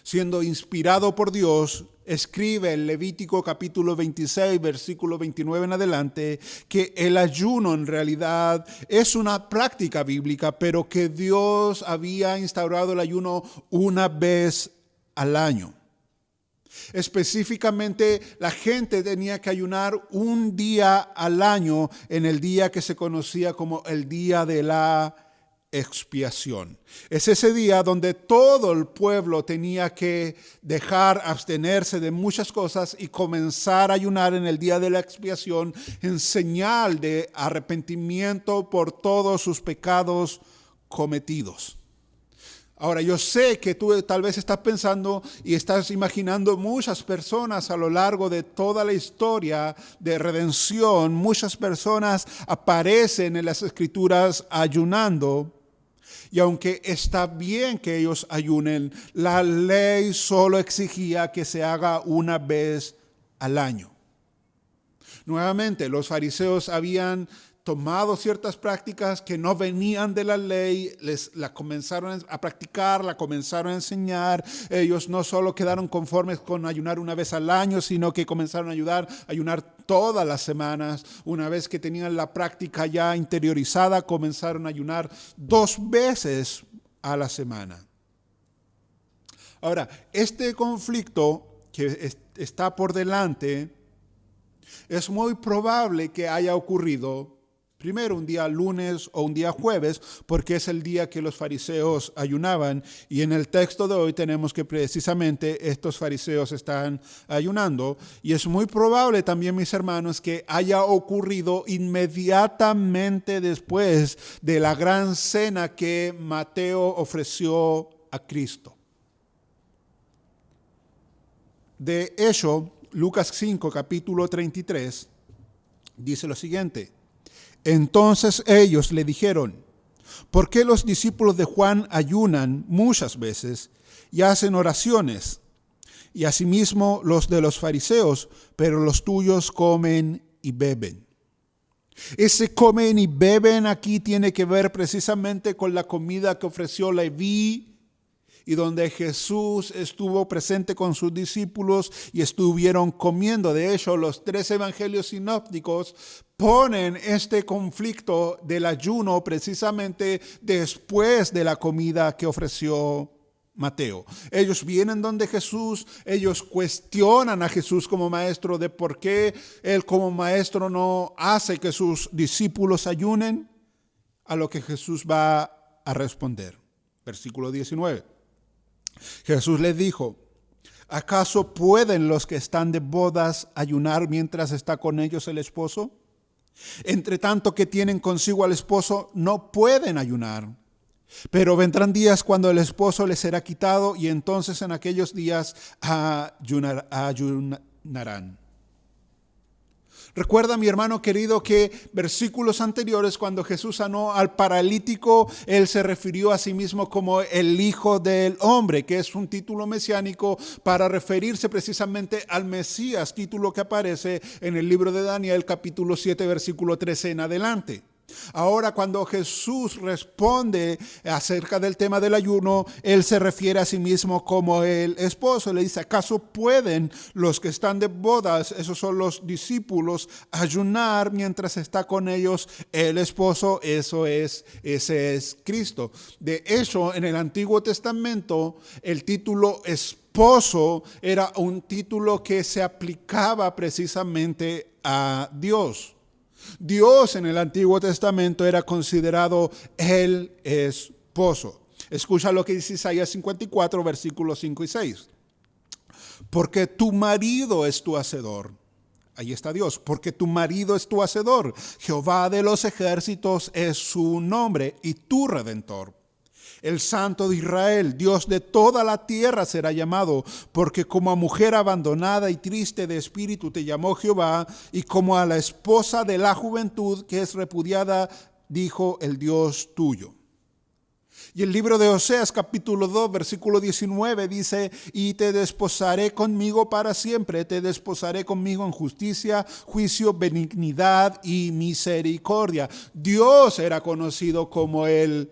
S6: siendo inspirado por Dios, escribe en Levítico capítulo 26, versículo 29 en adelante, que el ayuno en realidad es una práctica bíblica, pero que Dios había instaurado el ayuno una vez al año. Específicamente, la gente tenía que ayunar un día al año en el día que se conocía como el día de la expiación. Es ese día donde todo el pueblo tenía que abstenerse de muchas cosas y comenzar a ayunar en el día de la expiación en señal de arrepentimiento por todos sus pecados cometidos. Ahora, yo sé que tú tal vez estás pensando y estás imaginando muchas personas a lo largo de toda la historia de redención. Muchas personas aparecen en las Escrituras ayunando. Y aunque está bien que ellos ayunen, la ley solo exigía que se haga una vez al año. Nuevamente, los fariseos habían tomado ciertas prácticas que no venían de la ley, la comenzaron a practicar, la comenzaron a enseñar. Ellos no solo quedaron conformes con ayunar una vez al año, sino que comenzaron a ayunar todas las semanas. Una vez que tenían la práctica ya interiorizada, comenzaron a ayunar 2 veces a la semana. Ahora, este conflicto que está por delante es muy probable que haya ocurrido primero un día lunes o un día jueves, porque es el día que los fariseos ayunaban. Y en el texto de hoy tenemos que precisamente estos fariseos están ayunando. Y es muy probable también, mis hermanos, que haya ocurrido inmediatamente después de la gran cena que Mateo ofreció a Cristo. De hecho, Lucas 5, capítulo 33, dice lo siguiente. Entonces ellos le dijeron, ¿por qué los discípulos de Juan ayunan muchas veces y hacen oraciones? Y asimismo los de los fariseos, pero los tuyos comen y beben. Ese comen y beben aquí tiene que ver precisamente con la comida que ofreció Leví, y donde Jesús estuvo presente con sus discípulos y estuvieron comiendo. De hecho, los 3 evangelios sinópticos ponen este conflicto del ayuno precisamente después de la comida que ofreció Mateo. Ellos vienen donde Jesús, ellos cuestionan a Jesús como maestro de por qué él como maestro no hace que sus discípulos ayunen, a lo que Jesús va a responder. Versículo 19. Jesús les dijo, ¿acaso pueden los que están de bodas ayunar mientras está con ellos el esposo? Entre tanto que tienen consigo al esposo, no pueden ayunar. Pero vendrán días cuando el esposo les será quitado y entonces en aquellos días ayunarán. Recuerda, mi hermano querido, que versículos anteriores, cuando Jesús sanó al paralítico, Él se refirió a sí mismo como el Hijo del Hombre, que es un título mesiánico para referirse precisamente al Mesías, título que aparece en el libro de Daniel, capítulo 7, versículo 13 en adelante. Ahora, cuando Jesús responde acerca del tema del ayuno, Él se refiere a sí mismo como el esposo. Le dice, ¿acaso pueden los que están de bodas, esos son los discípulos, ayunar mientras está con ellos el esposo? Ese es Cristo. De hecho, en el Antiguo Testamento, el título esposo era un título que se aplicaba precisamente a Dios. Dios en el Antiguo Testamento era considerado el esposo. Escucha lo que dice Isaías 54, versículos 5 y 6. Porque tu marido es tu hacedor. Ahí está Dios. Porque tu marido es tu hacedor. Jehová de los ejércitos es su nombre y tu redentor. El Santo de Israel, Dios de toda la tierra será llamado, porque como a mujer abandonada y triste de espíritu te llamó Jehová, y como a la esposa de la juventud que es repudiada, dijo el Dios tuyo. Y el libro de Oseas capítulo 2 versículo 19 dice, y te desposaré conmigo para siempre, te desposaré conmigo en justicia, juicio, benignidad y misericordia. Dios era conocido como el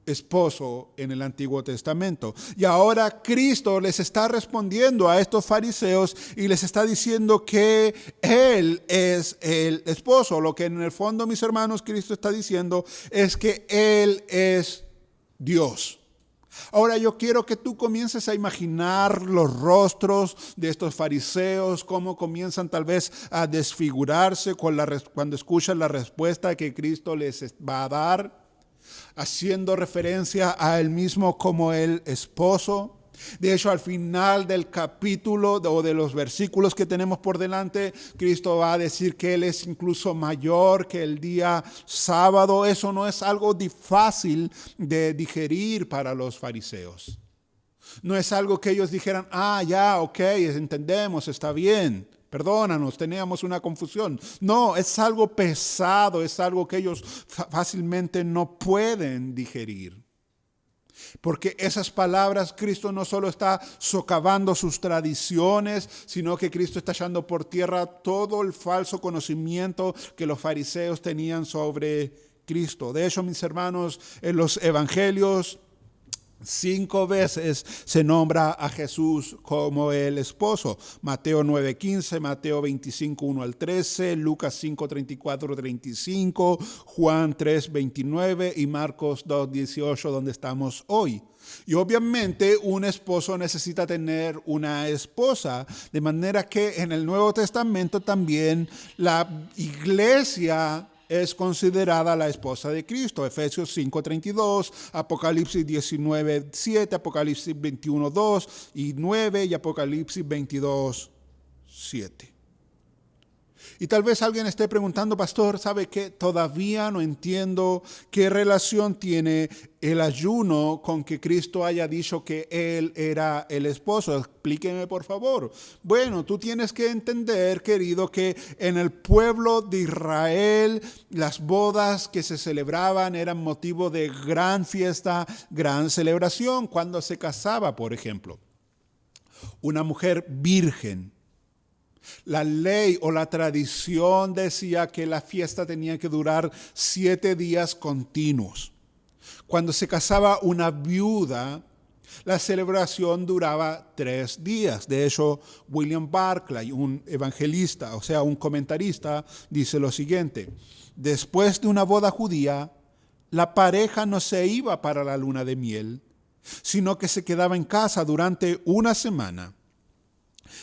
S6: esposo en el Antiguo Testamento. Y ahora Cristo les está respondiendo a estos fariseos y les está diciendo que Él es el esposo. Lo que en el fondo, mis hermanos, Cristo está diciendo es que Él es Dios. Ahora yo quiero que tú comiences a imaginar los rostros de estos fariseos, cómo comienzan tal vez a desfigurarse cuando escuchan la respuesta que Cristo les va a dar, haciendo referencia a Él mismo como el esposo. De hecho, al final del capítulo o de los versículos que tenemos por delante, Cristo va a decir que Él es incluso mayor que el día sábado. Eso no es algo fácil de digerir para los fariseos. No es algo que ellos dijeran, ya, ok, entendemos, está bien. Perdónanos, teníamos una confusión. No, es algo pesado, es algo que ellos fácilmente no pueden digerir. Porque esas palabras, Cristo no solo está socavando sus tradiciones, sino que Cristo está echando por tierra todo el falso conocimiento que los fariseos tenían sobre Cristo. De hecho, mis hermanos, en los evangelios 5 veces se nombra a Jesús como el esposo. Mateo 9:15, Mateo 25, 1 al 13, Lucas 5, 34, 35, Juan 3, 29 y Marcos 2, 18, donde estamos hoy. Y obviamente un esposo necesita tener una esposa, de manera que en el Nuevo Testamento también la iglesia es considerada la esposa de Cristo. Efesios 5:32, Apocalipsis 19:7, Apocalipsis 21:2 y 9 y Apocalipsis 22:7. Y tal vez alguien esté preguntando, pastor, ¿sabe qué? Todavía no entiendo qué relación tiene el ayuno con que Cristo haya dicho que Él era el esposo. Explíqueme, por favor. Bueno, tú tienes que entender, querido, que en el pueblo de Israel las bodas que se celebraban eran motivo de gran fiesta, gran celebración. Cuando se casaba, por ejemplo, una mujer virgen, la ley o la tradición decía que la fiesta tenía que durar 7 días continuos. Cuando se casaba una viuda, la celebración duraba 3 días. De hecho, William Barclay, un evangelista, o sea, un comentarista, dice lo siguiente: después de una boda judía, la pareja no se iba para la luna de miel, sino que se quedaba en casa durante una semana.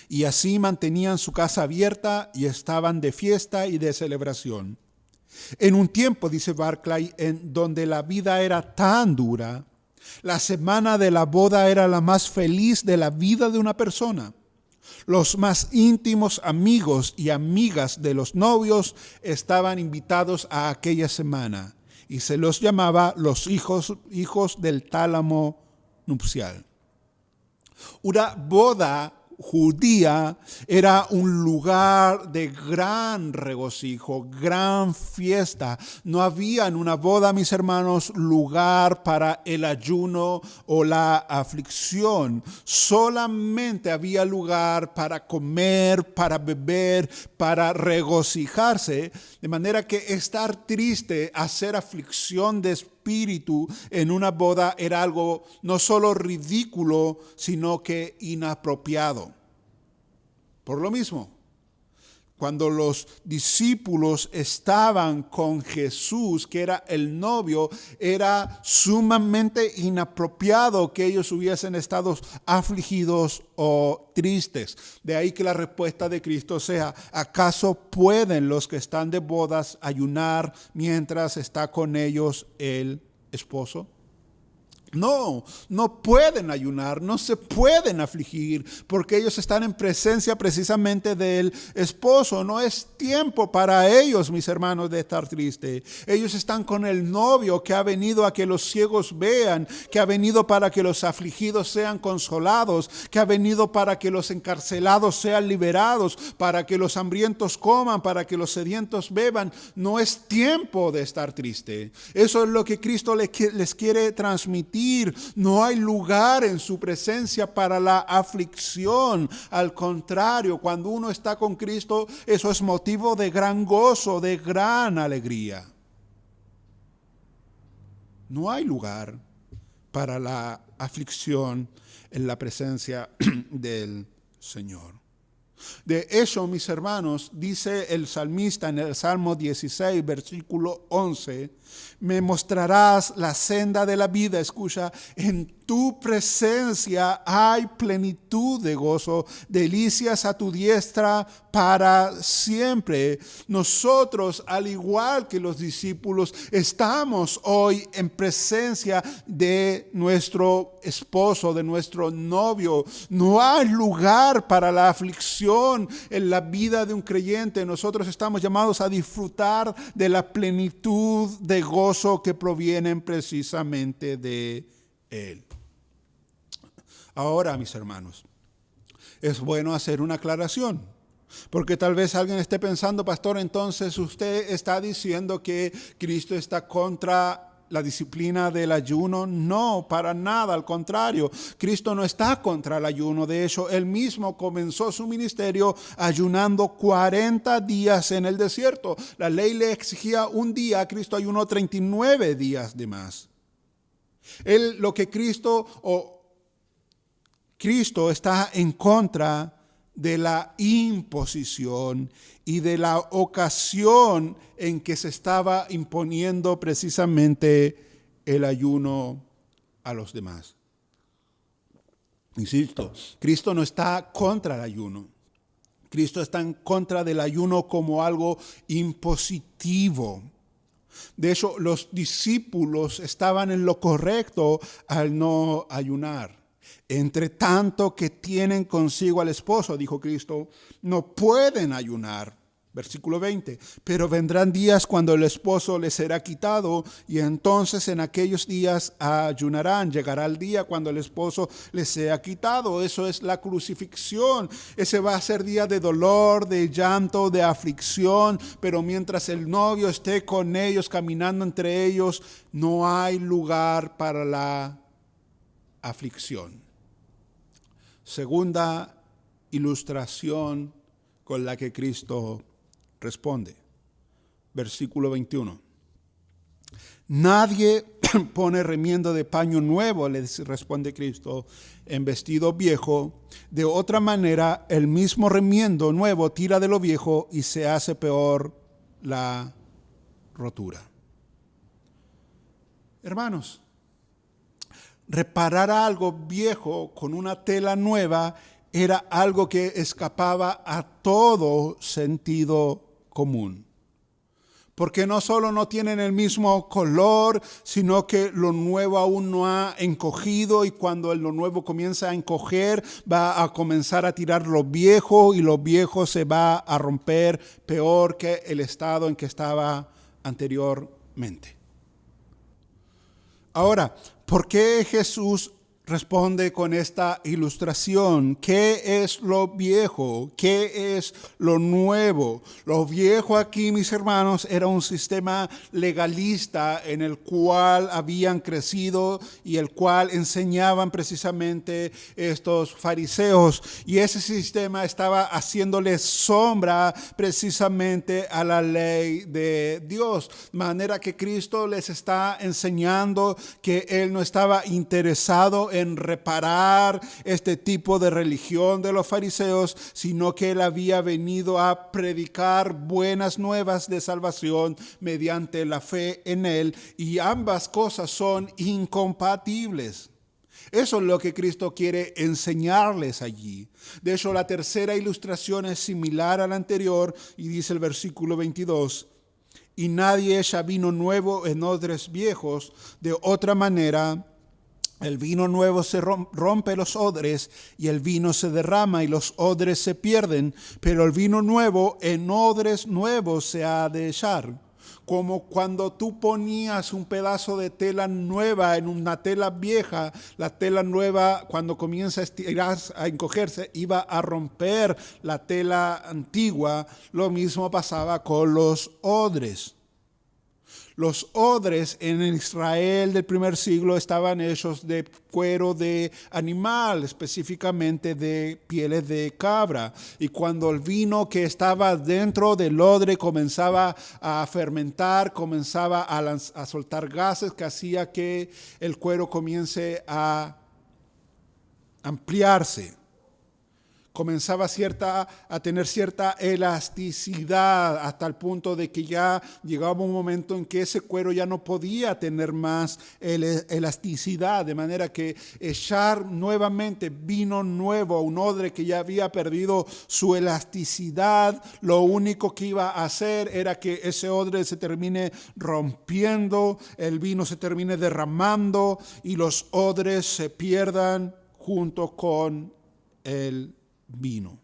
S6: Y así mantenían su casa abierta y estaban de fiesta y de celebración. En un tiempo, dice Barclay, en donde la vida era tan dura, la semana de la boda era la más feliz de la vida de una persona. Los más íntimos amigos y amigas de los novios estaban invitados a aquella semana y se los llamaba los hijos del tálamo nupcial. Una boda judía era un lugar de gran regocijo, gran fiesta. No había en una boda, mis hermanos, lugar para el ayuno o la aflicción. Solamente había lugar para comer, para beber, para regocijarse. De manera que estar triste, hacer aflicción de espíritu en una boda era algo no solo ridículo, sino que inapropiado. Por lo mismo, cuando los discípulos estaban con Jesús, que era el novio, era sumamente inapropiado que ellos hubiesen estado afligidos o tristes. De ahí que la respuesta de Cristo sea: ¿acaso pueden los que están de bodas ayunar mientras está con ellos el esposo? No, no pueden ayunar, no se pueden afligir, porque ellos están en presencia precisamente del esposo. No es tiempo para ellos, mis hermanos, de estar tristes. Ellos están con el novio que ha venido a que los ciegos vean, que ha venido para que los afligidos sean consolados, que ha venido para que los encarcelados sean liberados, para que los hambrientos coman, para que los sedientos beban. No es tiempo de estar triste. Eso es lo que Cristo les quiere transmitir. No hay lugar en su presencia para la aflicción. Al contrario, cuando uno está con Cristo, eso es motivo de gran gozo, de gran alegría. No hay lugar para la aflicción en la presencia del Señor. De hecho, mis hermanos, dice el salmista en el Salmo 16, versículo 11, me mostrarás la senda de la vida. Escucha, en tu presencia hay plenitud de gozo, delicias a tu diestra para siempre. Nosotros, al igual que los discípulos, estamos hoy en presencia de nuestro esposo, de nuestro novio. No hay lugar para la aflicción en la vida de un creyente. Nosotros estamos llamados a disfrutar de la plenitud de gozo que provienen precisamente de Él. Ahora, mis hermanos, es bueno hacer una aclaración, porque tal vez alguien esté pensando, pastor, entonces usted está diciendo que Cristo está contra la disciplina del ayuno. No, para nada, al contrario. Cristo no está contra el ayuno. De hecho, Él mismo comenzó su ministerio ayunando 40 días en el desierto. La ley le exigía un día, Cristo ayunó 39 días de más. Cristo está en contra de la imposición y de la ocasión en que se estaba imponiendo precisamente el ayuno a los demás. Insisto, Cristo no está contra el ayuno. Cristo está en contra del ayuno como algo impositivo. De hecho, los discípulos estaban en lo correcto al no ayunar. Entre tanto que tienen consigo al esposo, dijo Cristo, no pueden ayunar. Versículo 20, pero vendrán días cuando el esposo les será quitado y entonces en aquellos días ayunarán. Llegará el día cuando el esposo les sea quitado. Eso es la crucifixión. Ese va a ser día de dolor, de llanto, de aflicción, pero mientras el novio esté con ellos, caminando entre ellos, no hay lugar para la aflicción. Segunda ilustración con la que Cristo responde. Versículo 21. Nadie pone remiendo de paño nuevo, le responde Cristo, en vestido viejo. De otra manera, el mismo remiendo nuevo tira de lo viejo y se hace peor la rotura. Hermanos, reparar algo viejo con una tela nueva era algo que escapaba a todo sentido común. Porque no solo no tienen el mismo color, sino que lo nuevo aún no ha encogido, y cuando lo nuevo comienza a encoger, va a comenzar a tirar lo viejo y lo viejo se va a romper peor que el estado en que estaba anteriormente. Ahora, ¿por qué Jesús responde con esta ilustración? ¿Qué es lo viejo? ¿Qué es lo nuevo? Lo viejo aquí, mis hermanos, era un sistema legalista en el cual habían crecido y el cual enseñaban precisamente estos fariseos. Y ese sistema estaba haciéndole sombra precisamente a la ley de Dios. De manera que Cristo les está enseñando que Él no estaba interesado en reparar este tipo de religión de los fariseos, sino que Él había venido a predicar buenas nuevas de salvación mediante la fe en Él, y ambas cosas son incompatibles. Eso es lo que Cristo quiere enseñarles allí. De hecho, la tercera ilustración es similar a la anterior y dice el versículo 22, y nadie echa vino nuevo en odres viejos, de otra manera el vino nuevo se rompe los odres y el vino se derrama y los odres se pierden, pero el vino nuevo en odres nuevos se ha de echar. Como cuando tú ponías un pedazo de tela nueva en una tela vieja, la tela nueva cuando comienza a estirar, a encogerse, iba a romper la tela antigua. Lo mismo pasaba con los odres. Los odres en Israel del primer siglo estaban hechos de cuero de animal, específicamente de pieles de cabra. Y cuando el vino que estaba dentro del odre comenzaba a fermentar, comenzaba a soltar gases que hacía que el cuero comience a ampliarse. Comenzaba a tener cierta elasticidad hasta el punto de que ya llegaba un momento en que ese cuero ya no podía tener más elasticidad, de manera que echar nuevamente vino nuevo a un odre que ya había perdido su elasticidad, lo único que iba a hacer era que ese odre se termine rompiendo, el vino se termine derramando y los odres se pierdan junto con el vino.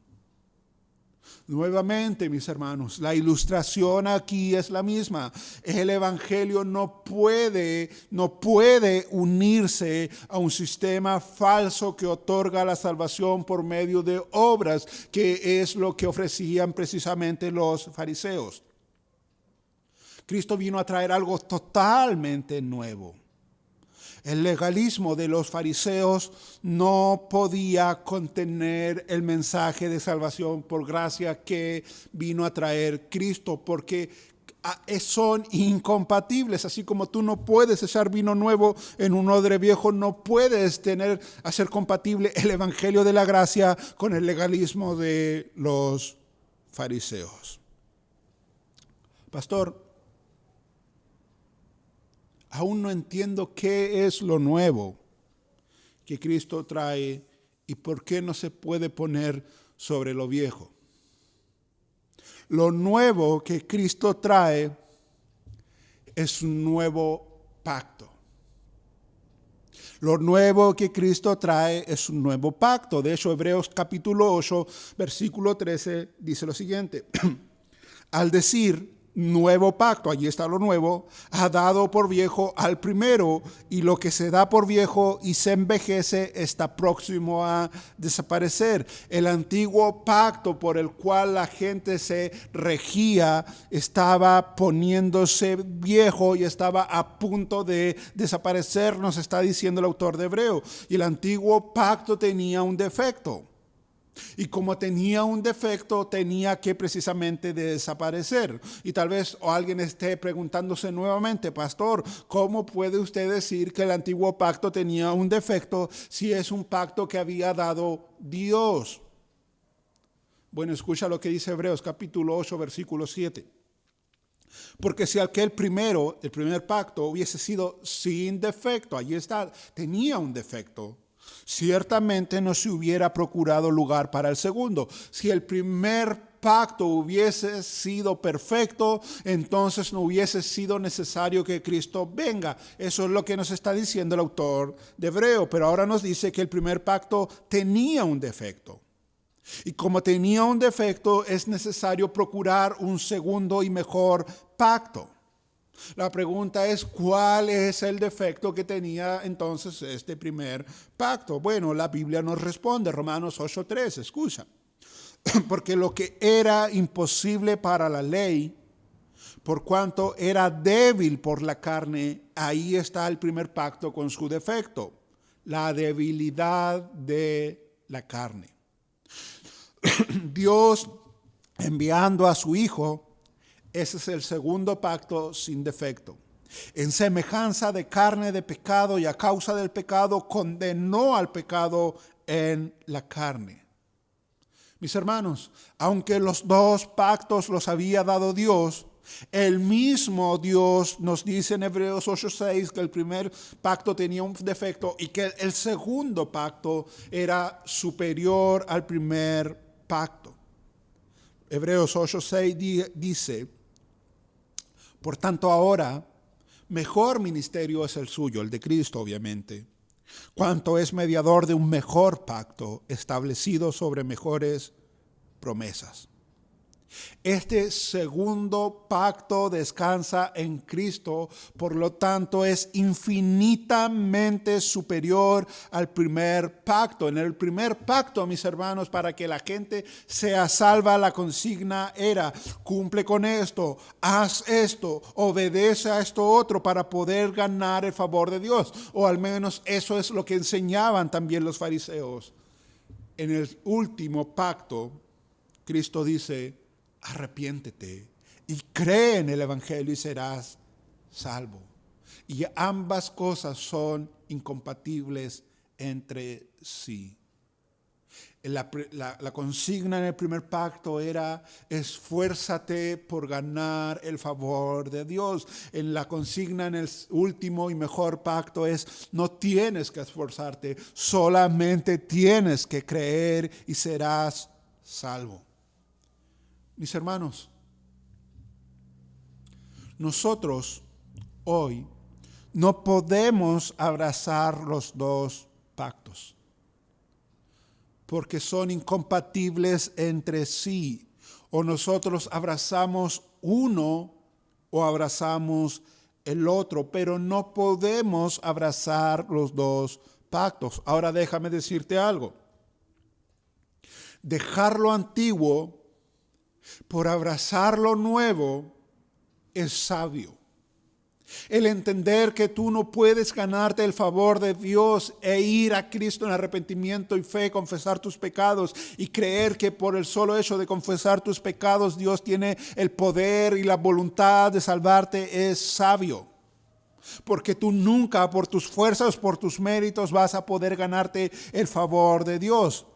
S6: Nuevamente, mis hermanos, la ilustración aquí es la misma. El evangelio no puede unirse a un sistema falso que otorga la salvación por medio de obras, que es lo que ofrecían precisamente los fariseos. Cristo vino a traer algo totalmente nuevo. El legalismo de los fariseos no podía contener el mensaje de salvación por gracia que vino a traer Cristo, porque son incompatibles. Así como tú no puedes echar vino nuevo en un odre viejo, no puedes hacer compatible el evangelio de la gracia con el legalismo de los fariseos. Pastor, aún no entiendo qué es lo nuevo que Cristo trae y por qué no se puede poner sobre lo viejo. Lo nuevo que Cristo trae es un nuevo pacto. Lo nuevo que Cristo trae es un nuevo pacto. De hecho, Hebreos capítulo 8, versículo 13 dice lo siguiente. Al decir nuevo pacto, allí está lo nuevo, ha dado por viejo al primero, y lo que se da por viejo y se envejece está próximo a desaparecer. El antiguo pacto por el cual la gente se regía estaba poniéndose viejo y estaba a punto de desaparecer, nos está diciendo el autor de Hebreo. Y el antiguo pacto tenía un defecto. Y como tenía un defecto, tenía que precisamente desaparecer. Y tal vez alguien esté preguntándose nuevamente, pastor, ¿cómo puede usted decir que el antiguo pacto tenía un defecto si es un pacto que había dado Dios? Bueno, escucha lo que dice Hebreos capítulo 8, versículo 7. Porque si el primer pacto hubiese sido sin defecto, allí está, tenía un defecto, ciertamente no se hubiera procurado lugar para el segundo. Si el primer pacto hubiese sido perfecto, entonces no hubiese sido necesario que Cristo venga. Eso es lo que nos está diciendo el autor de Hebreo. Pero ahora nos dice que el primer pacto tenía un defecto. Y como tenía un defecto, es necesario procurar un segundo y mejor pacto. La pregunta es, ¿cuál es el defecto que tenía entonces este primer pacto? Bueno, la Biblia nos responde, Romanos 8:3, escucha. Porque lo que era imposible para la ley, por cuanto era débil por la carne, ahí está el primer pacto con su defecto, la debilidad de la carne. Dios enviando a su Hijo, ese es el segundo pacto sin defecto. En semejanza de carne de pecado y a causa del pecado condenó al pecado en la carne. Mis hermanos, aunque los dos pactos los había dado Dios, el mismo Dios nos dice en Hebreos 8:6 que el primer pacto tenía un defecto y que el segundo pacto era superior al primer pacto. Hebreos 8:6 dice: por tanto ahora, mejor ministerio es el suyo, el de Cristo obviamente, cuanto es mediador de un mejor pacto establecido sobre mejores promesas. Este segundo pacto descansa en Cristo, por lo tanto es infinitamente superior al primer pacto. En el primer pacto, mis hermanos, para que la gente sea salva, la consigna era: cumple con esto, haz esto, obedece a esto otro para poder ganar el favor de Dios. O al menos eso es lo que enseñaban también los fariseos. En el último pacto, Cristo dice: arrepiéntete y cree en el Evangelio y serás salvo. Y ambas cosas son incompatibles entre sí. La consigna en el primer pacto era: esfuérzate por ganar el favor de Dios. En la consigna en el último y mejor pacto es: no tienes que esforzarte, solamente tienes que creer y serás salvo. Mis hermanos, nosotros hoy no podemos abrazar los dos pactos porque son incompatibles entre sí. O nosotros abrazamos uno o abrazamos el otro, pero no podemos abrazar los dos pactos. Ahora déjame decirte algo. Dejar lo antiguo por abrazar lo nuevo es sabio. El entender que tú no puedes ganarte el favor de Dios e ir a Cristo en arrepentimiento y fe, confesar tus pecados y creer que por el solo hecho de confesar tus pecados Dios tiene el poder y la voluntad de salvarte es sabio. Porque tú nunca por tus fuerzas, por tus méritos vas a poder ganarte el favor de Dios.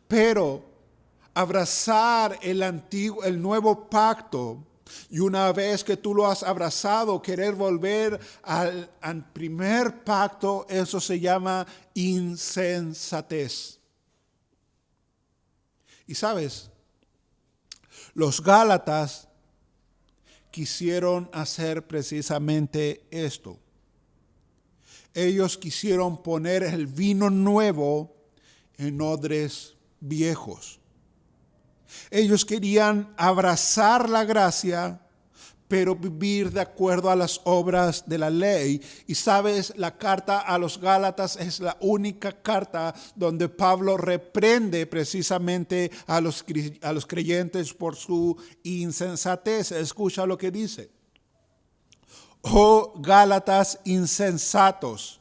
S6: Pero abrazar el nuevo pacto, y una vez que tú lo has abrazado, querer volver al primer pacto, eso se llama insensatez. Y sabes, los Gálatas quisieron hacer precisamente esto. Ellos quisieron poner el vino nuevo en odres viejos. Ellos querían abrazar la gracia, pero vivir de acuerdo a las obras de la ley. Y sabes, la carta a los Gálatas es la única carta donde Pablo reprende precisamente a los creyentes por su insensatez. Escucha lo que dice: oh Gálatas insensatos,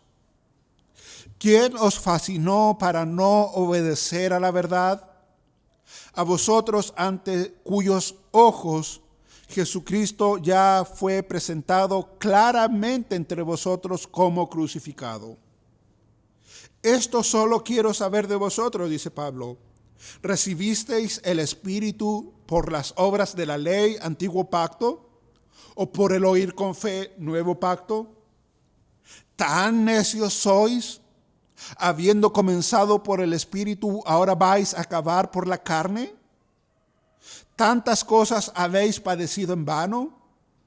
S6: ¿quién os fascinó para no obedecer a la verdad? A vosotros, ante cuyos ojos Jesucristo ya fue presentado claramente entre vosotros como crucificado. Esto solo quiero saber de vosotros, dice Pablo. ¿Recibisteis el Espíritu por las obras de la ley, antiguo pacto, o por el oír con fe, nuevo pacto? ¿Tan necios sois? Habiendo comenzado por el Espíritu, ¿ahora vais a acabar por la carne? ¿Tantas cosas habéis padecido en vano,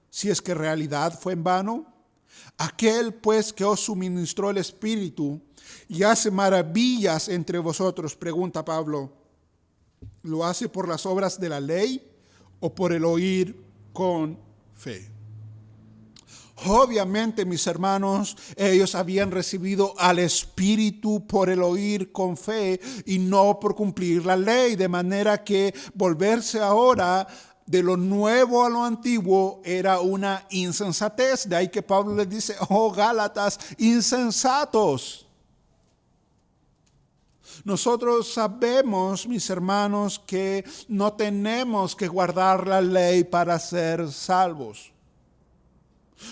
S6: si es que en realidad fue en vano? Aquel pues que os suministró el Espíritu y hace maravillas entre vosotros, pregunta Pablo, ¿lo hace por las obras de la ley o por el oír con fe? Obviamente, mis hermanos, ellos habían recibido al Espíritu por el oír con fe y no por cumplir la ley, de manera que volverse ahora de lo nuevo a lo antiguo era una insensatez. De ahí que Pablo les dice: oh Gálatas insensatos. Nosotros sabemos, mis hermanos, que no tenemos que guardar la ley para ser salvos.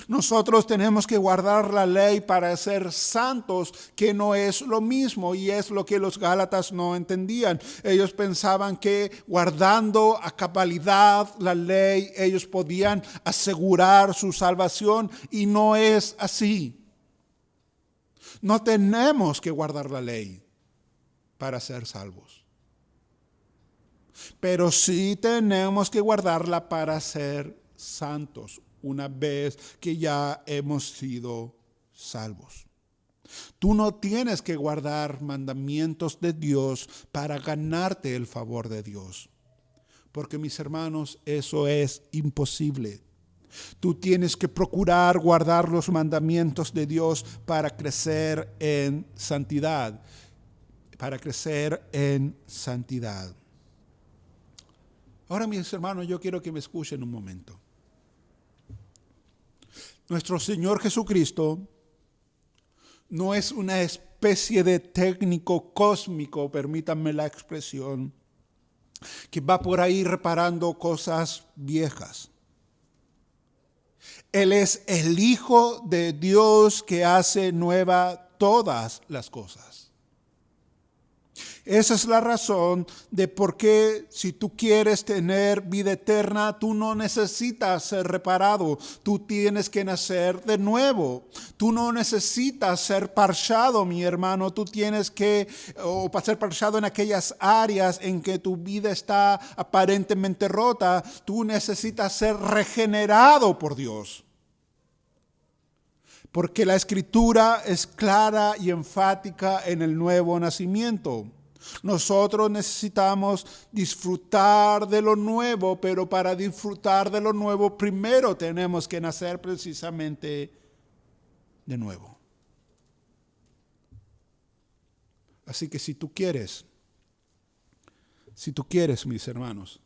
S6: Nosotros tenemos que guardar la ley para ser santos, que no es lo mismo, y es lo que los Gálatas no entendían. Ellos pensaban que guardando a cabalidad la ley, ellos podían asegurar su salvación, y no es así. No tenemos que guardar la ley para ser salvos, pero sí tenemos que guardarla para ser santos, una vez que ya hemos sido salvos. Tú no tienes que guardar mandamientos de Dios para ganarte el favor de Dios, Porque, mis hermanos, eso es imposible. Tú tienes que procurar guardar los mandamientos de Dios para crecer en santidad. Para crecer en santidad. Ahora, mis hermanos, yo quiero que me escuchen un momento. Nuestro Señor Jesucristo no es una especie de técnico cósmico, permítanme la expresión, que va por ahí reparando cosas viejas. Él es el Hijo de Dios que hace nueva todas las cosas. Esa es la razón de por qué, si tú quieres tener vida eterna, tú no necesitas ser reparado. Tú tienes que nacer de nuevo. Tú no necesitas ser parchado, mi hermano. Tú tienes que ser parchado en aquellas áreas en que tu vida está aparentemente rota. Tú necesitas ser regenerado por Dios. Porque la Escritura es clara y enfática en el nuevo nacimiento. Nosotros necesitamos disfrutar de lo nuevo, pero para disfrutar de lo nuevo primero tenemos que nacer precisamente de nuevo. Así que si tú quieres, mis hermanos,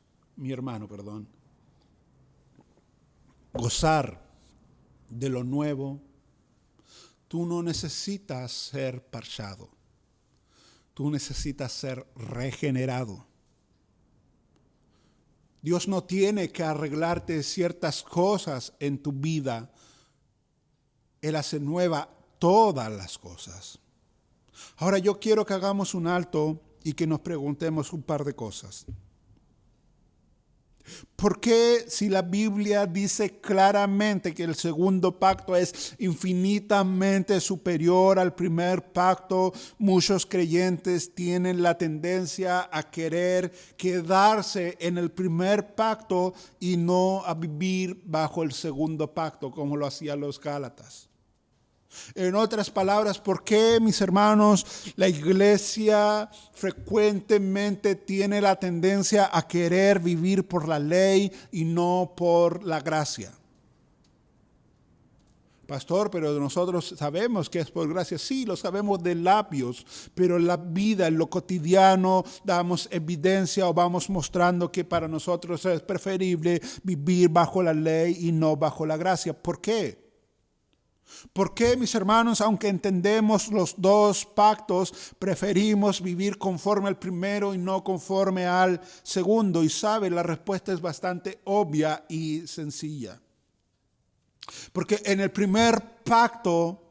S6: gozar de lo nuevo, tú no necesitas ser parchado. Tú necesitas ser regenerado. Dios no tiene que arreglarte ciertas cosas en tu vida. Él hace nueva todas las cosas. Ahora yo quiero que hagamos un alto y que nos preguntemos un par de cosas. ¿Por qué, si la Biblia dice claramente que el segundo pacto es infinitamente superior al primer pacto, muchos creyentes tienen la tendencia a querer quedarse en el primer pacto y no a vivir bajo el segundo pacto como lo hacían los Gálatas? En otras palabras, ¿por qué, mis hermanos, la iglesia frecuentemente tiene la tendencia a querer vivir por la ley y no por la gracia? Pastor, pero nosotros sabemos que es por gracia. Sí, lo sabemos de labios, pero en la vida, en lo cotidiano, damos evidencia o vamos mostrando que para nosotros es preferible vivir bajo la ley y no bajo la gracia. ¿Por qué? ¿Por qué, mis hermanos, aunque entendemos los dos pactos, preferimos vivir conforme al primero y no conforme al segundo? Y sabe, la respuesta es bastante obvia y sencilla. Porque en el primer pacto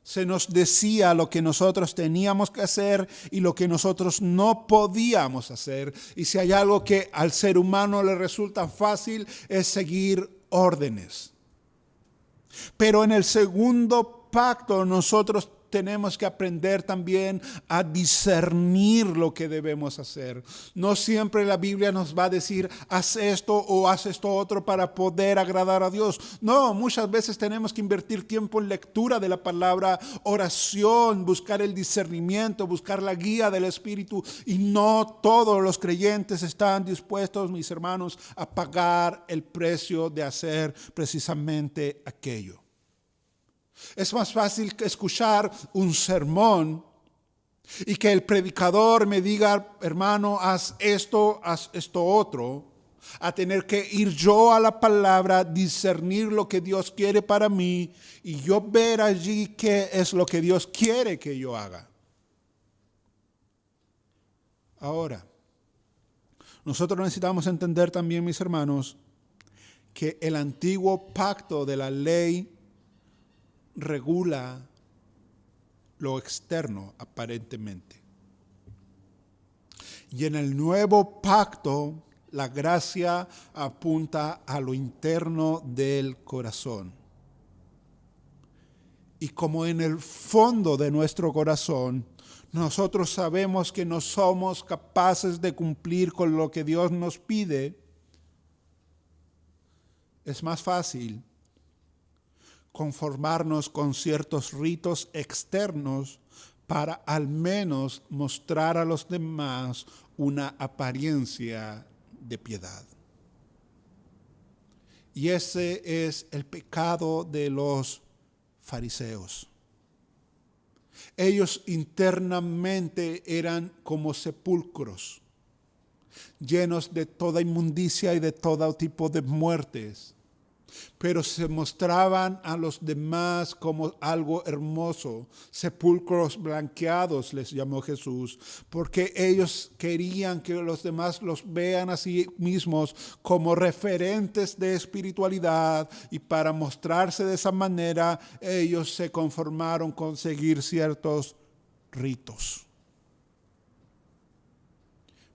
S6: se nos decía lo que nosotros teníamos que hacer y lo que nosotros no podíamos hacer. Y si hay algo que al ser humano le resulta fácil es seguir órdenes. Pero en el segundo pacto nosotros tenemos que aprender también a discernir lo que debemos hacer. No siempre la Biblia nos va a decir, haz esto o haz esto otro para poder agradar a Dios. No, muchas veces tenemos que invertir tiempo en lectura de la palabra, oración, buscar el discernimiento, buscar la guía del Espíritu. Y no todos los creyentes están dispuestos, mis hermanos, a pagar el precio de hacer precisamente aquello. Es más fácil que escuchar un sermón y que el predicador me diga, hermano, haz esto otro, a tener que ir yo a la palabra, discernir lo que Dios quiere para mí y yo ver allí qué es lo que Dios quiere que yo haga. Ahora, nosotros necesitamos entender también, mis hermanos, que el antiguo pacto de la ley regula lo externo aparentemente. Y en el nuevo pacto, la gracia apunta a lo interno del corazón. Y como en el fondo de nuestro corazón, nosotros sabemos que no somos capaces de cumplir con lo que Dios nos pide, es más fácil conformarnos con ciertos ritos externos para al menos mostrar a los demás una apariencia de piedad. Y ese es el pecado de los fariseos. Ellos internamente eran como sepulcros, llenos de toda inmundicia y de todo tipo de muertes, pero se mostraban a los demás como algo hermoso, sepulcros blanqueados les llamó Jesús, porque ellos querían que los demás los vean a sí mismos como referentes de espiritualidad, y para mostrarse de esa manera ellos se conformaron con seguir ciertos ritos.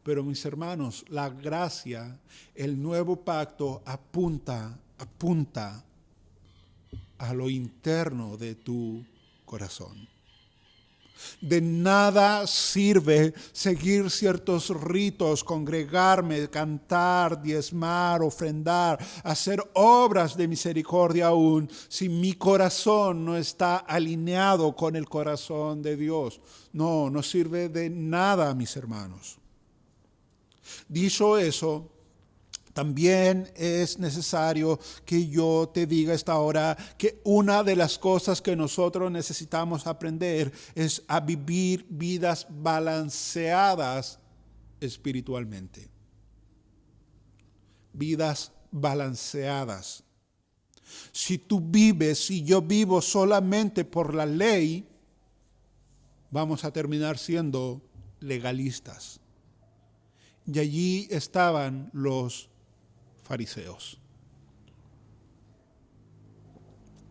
S6: Pero mis hermanos, la gracia, el nuevo pacto apunta a lo interno de tu corazón. De nada sirve seguir ciertos ritos, congregarme, cantar, diezmar, ofrendar, hacer obras de misericordia aún, si mi corazón no está alineado con el corazón de Dios. No sirve de nada, mis hermanos. Dicho eso, también es necesario que yo te diga esta hora que una de las cosas que nosotros necesitamos aprender es a vivir vidas balanceadas espiritualmente. Vidas balanceadas. Si yo vivo solamente por la ley, vamos a terminar siendo legalistas. Y allí estaban los fariseos.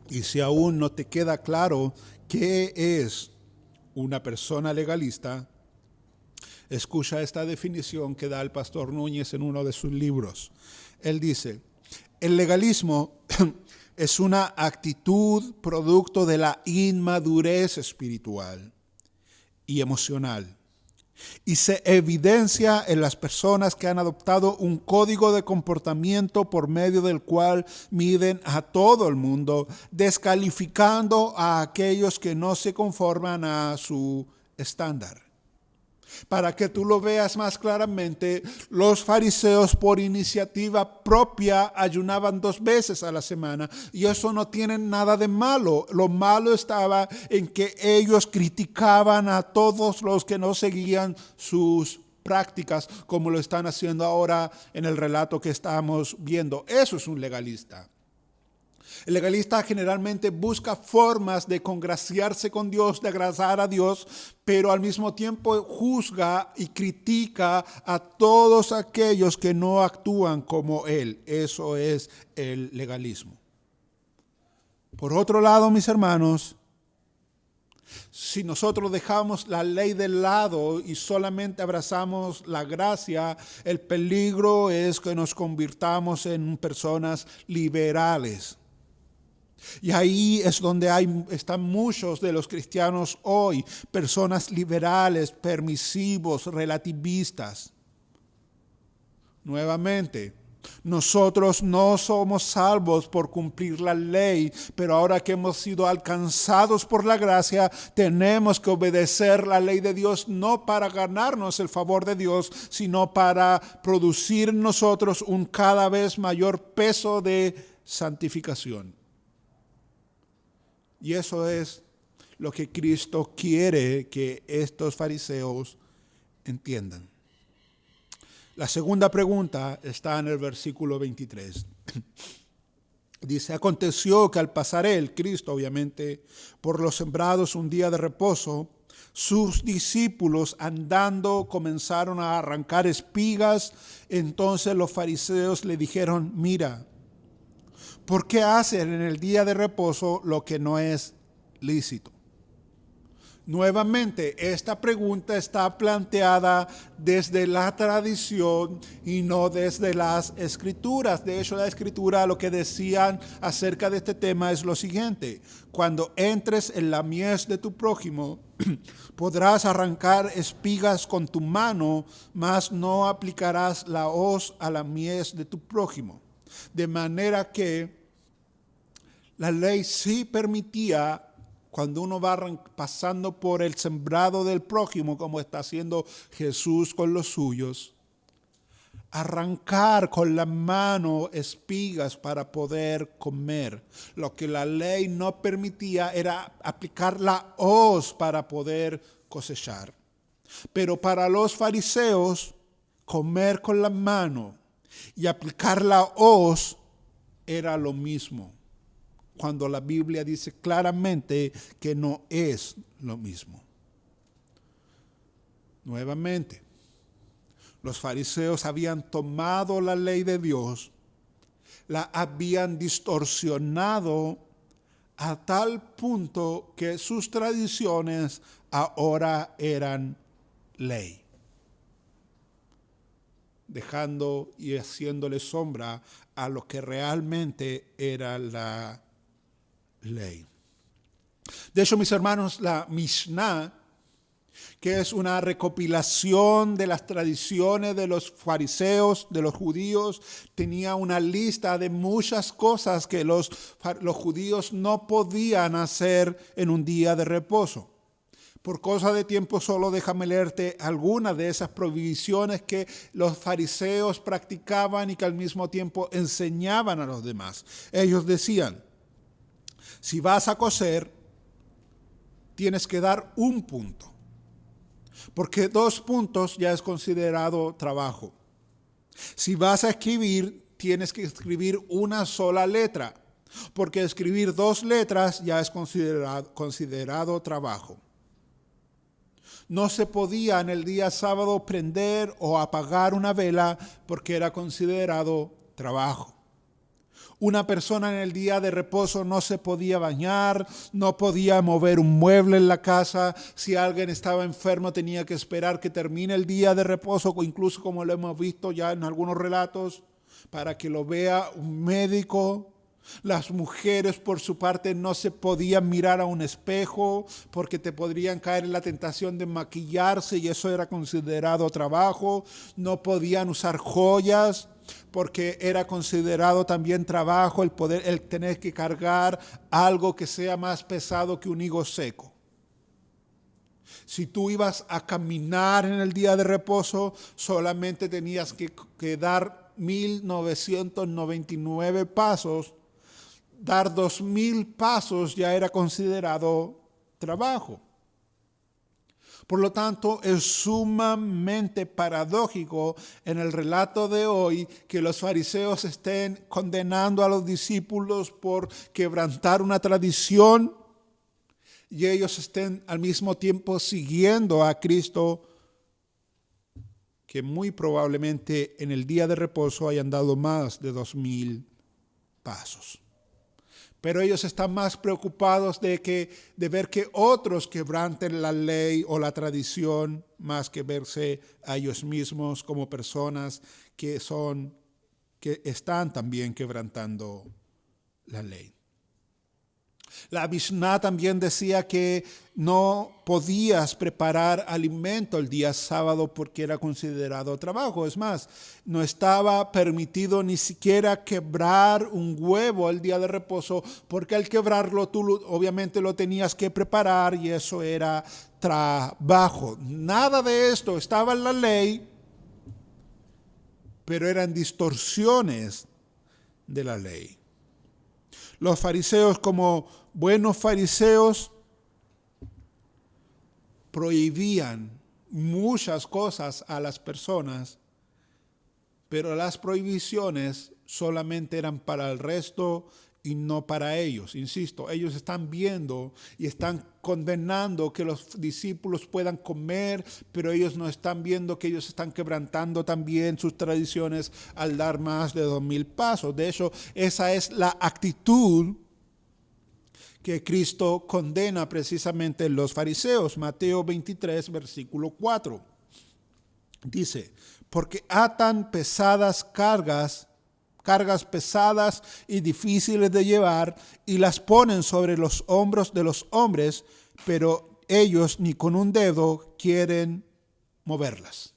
S6: Y si aún no te queda claro qué es una persona legalista, escucha esta definición que da el pastor Núñez en uno de sus libros. Él dice: el legalismo es una actitud producto de la inmadurez espiritual y emocional, y se evidencia en las personas que han adoptado un código de comportamiento por medio del cual miden a todo el mundo, descalificando a aquellos que no se conforman a su estándar. Para que tú lo veas más claramente, los fariseos por iniciativa propia ayunaban 2 veces a la semana, y eso no tiene nada de malo. Lo malo estaba en que ellos criticaban a todos los que no seguían sus prácticas, como lo están haciendo ahora en el relato que estamos viendo. Eso es un legalista. El legalista generalmente busca formas de congraciarse con Dios, de agradar a Dios, pero al mismo tiempo juzga y critica a todos aquellos que no actúan como él. Eso es el legalismo. Por otro lado, mis hermanos, si nosotros dejamos la ley de lado y solamente abrazamos la gracia, el peligro es que nos convirtamos en personas liberales. Y ahí es donde están muchos de los cristianos hoy, personas liberales, permisivos, relativistas. Nuevamente, nosotros no somos salvos por cumplir la ley, pero ahora que hemos sido alcanzados por la gracia, tenemos que obedecer la ley de Dios, no para ganarnos el favor de Dios, sino para producir en nosotros un cada vez mayor peso de santificación. Y eso es lo que Cristo quiere que estos fariseos entiendan. La segunda pregunta está en el versículo 23. Dice: aconteció que al pasar él, Cristo obviamente, por los sembrados un día de reposo, sus discípulos andando comenzaron a arrancar espigas. Entonces los fariseos le dijeron: mira, ¿por qué hacen en el día de reposo lo que no es lícito? Nuevamente, esta pregunta está planteada desde la tradición y no desde las escrituras. De hecho, la escritura lo que decían acerca de este tema es lo siguiente: cuando entres en la mies de tu prójimo, podrás arrancar espigas con tu mano, mas no aplicarás la hoz a la mies de tu prójimo. De manera que la ley sí permitía cuando uno va pasando por el sembrado del prójimo, como está haciendo Jesús con los suyos, arrancar con la mano espigas para poder comer. Lo que la ley no permitía era aplicar la hoz para poder cosechar. Pero para los fariseos, comer con la mano y aplicar la hoz era lo mismo, cuando la Biblia dice claramente que no es lo mismo. Nuevamente, los fariseos habían tomado la ley de Dios, la habían distorsionado a tal punto que sus tradiciones ahora eran ley, dejando y haciéndole sombra a lo que realmente era la ley. De hecho, mis hermanos, la Mishnah, que es una recopilación de las tradiciones de los fariseos, de los judíos, tenía una lista de muchas cosas que los judíos no podían hacer en un día de reposo. Por cosa de tiempo solo déjame leerte algunas de esas prohibiciones que los fariseos practicaban y que al mismo tiempo enseñaban a los demás. Ellos decían, si vas a coser, tienes que dar un punto, porque 2 puntos ya es considerado trabajo. Si vas a escribir, tienes que escribir una sola letra, porque escribir 2 letras ya es considerado trabajo. No se podía en el día sábado prender o apagar una vela porque era considerado trabajo. Una persona en el día de reposo no se podía bañar, no podía mover un mueble en la casa. Si alguien estaba enfermo tenía que esperar que termine el día de reposo, o incluso como lo hemos visto ya en algunos relatos, para que lo vea un médico. Las mujeres, por su parte, no se podían mirar a un espejo porque te podrían caer en la tentación de maquillarse y eso era considerado trabajo. No podían usar joyas porque era considerado también trabajo el tener que cargar algo que sea más pesado que un higo seco. Si tú ibas a caminar en el día de reposo, solamente tenías que dar 1999 pasos. Dar 2000 pasos ya era considerado trabajo. Por lo tanto, es sumamente paradójico en el relato de hoy que los fariseos estén condenando a los discípulos por quebrantar una tradición y ellos estén al mismo tiempo siguiendo a Cristo, que muy probablemente en el día de reposo hayan dado más de 2000 pasos. Pero ellos están más preocupados de ver que otros quebranten la ley o la tradición, más que verse a ellos mismos como personas que están también quebrantando la ley. La Mishnah también decía que no podías preparar alimento el día sábado porque era considerado trabajo. Es más, no estaba permitido ni siquiera quebrar un huevo el día de reposo, porque al quebrarlo tú obviamente lo tenías que preparar y eso era trabajo. Nada de esto estaba en la ley, pero eran distorsiones de la ley. Los fariseos, como buenos fariseos, prohibían muchas cosas a las personas, pero las prohibiciones solamente eran para el resto y no para ellos. Insisto, ellos están viendo y están condenando que los discípulos puedan comer, pero ellos no están viendo que ellos están quebrantando también sus tradiciones al dar más de 2000 pasos. De hecho, esa es la actitud que Cristo condena precisamente en los fariseos. Mateo 23, versículo 4. Dice, porque atan pesadas cargas pesadas y difíciles de llevar y las ponen sobre los hombros de los hombres, pero ellos ni con un dedo quieren moverlas.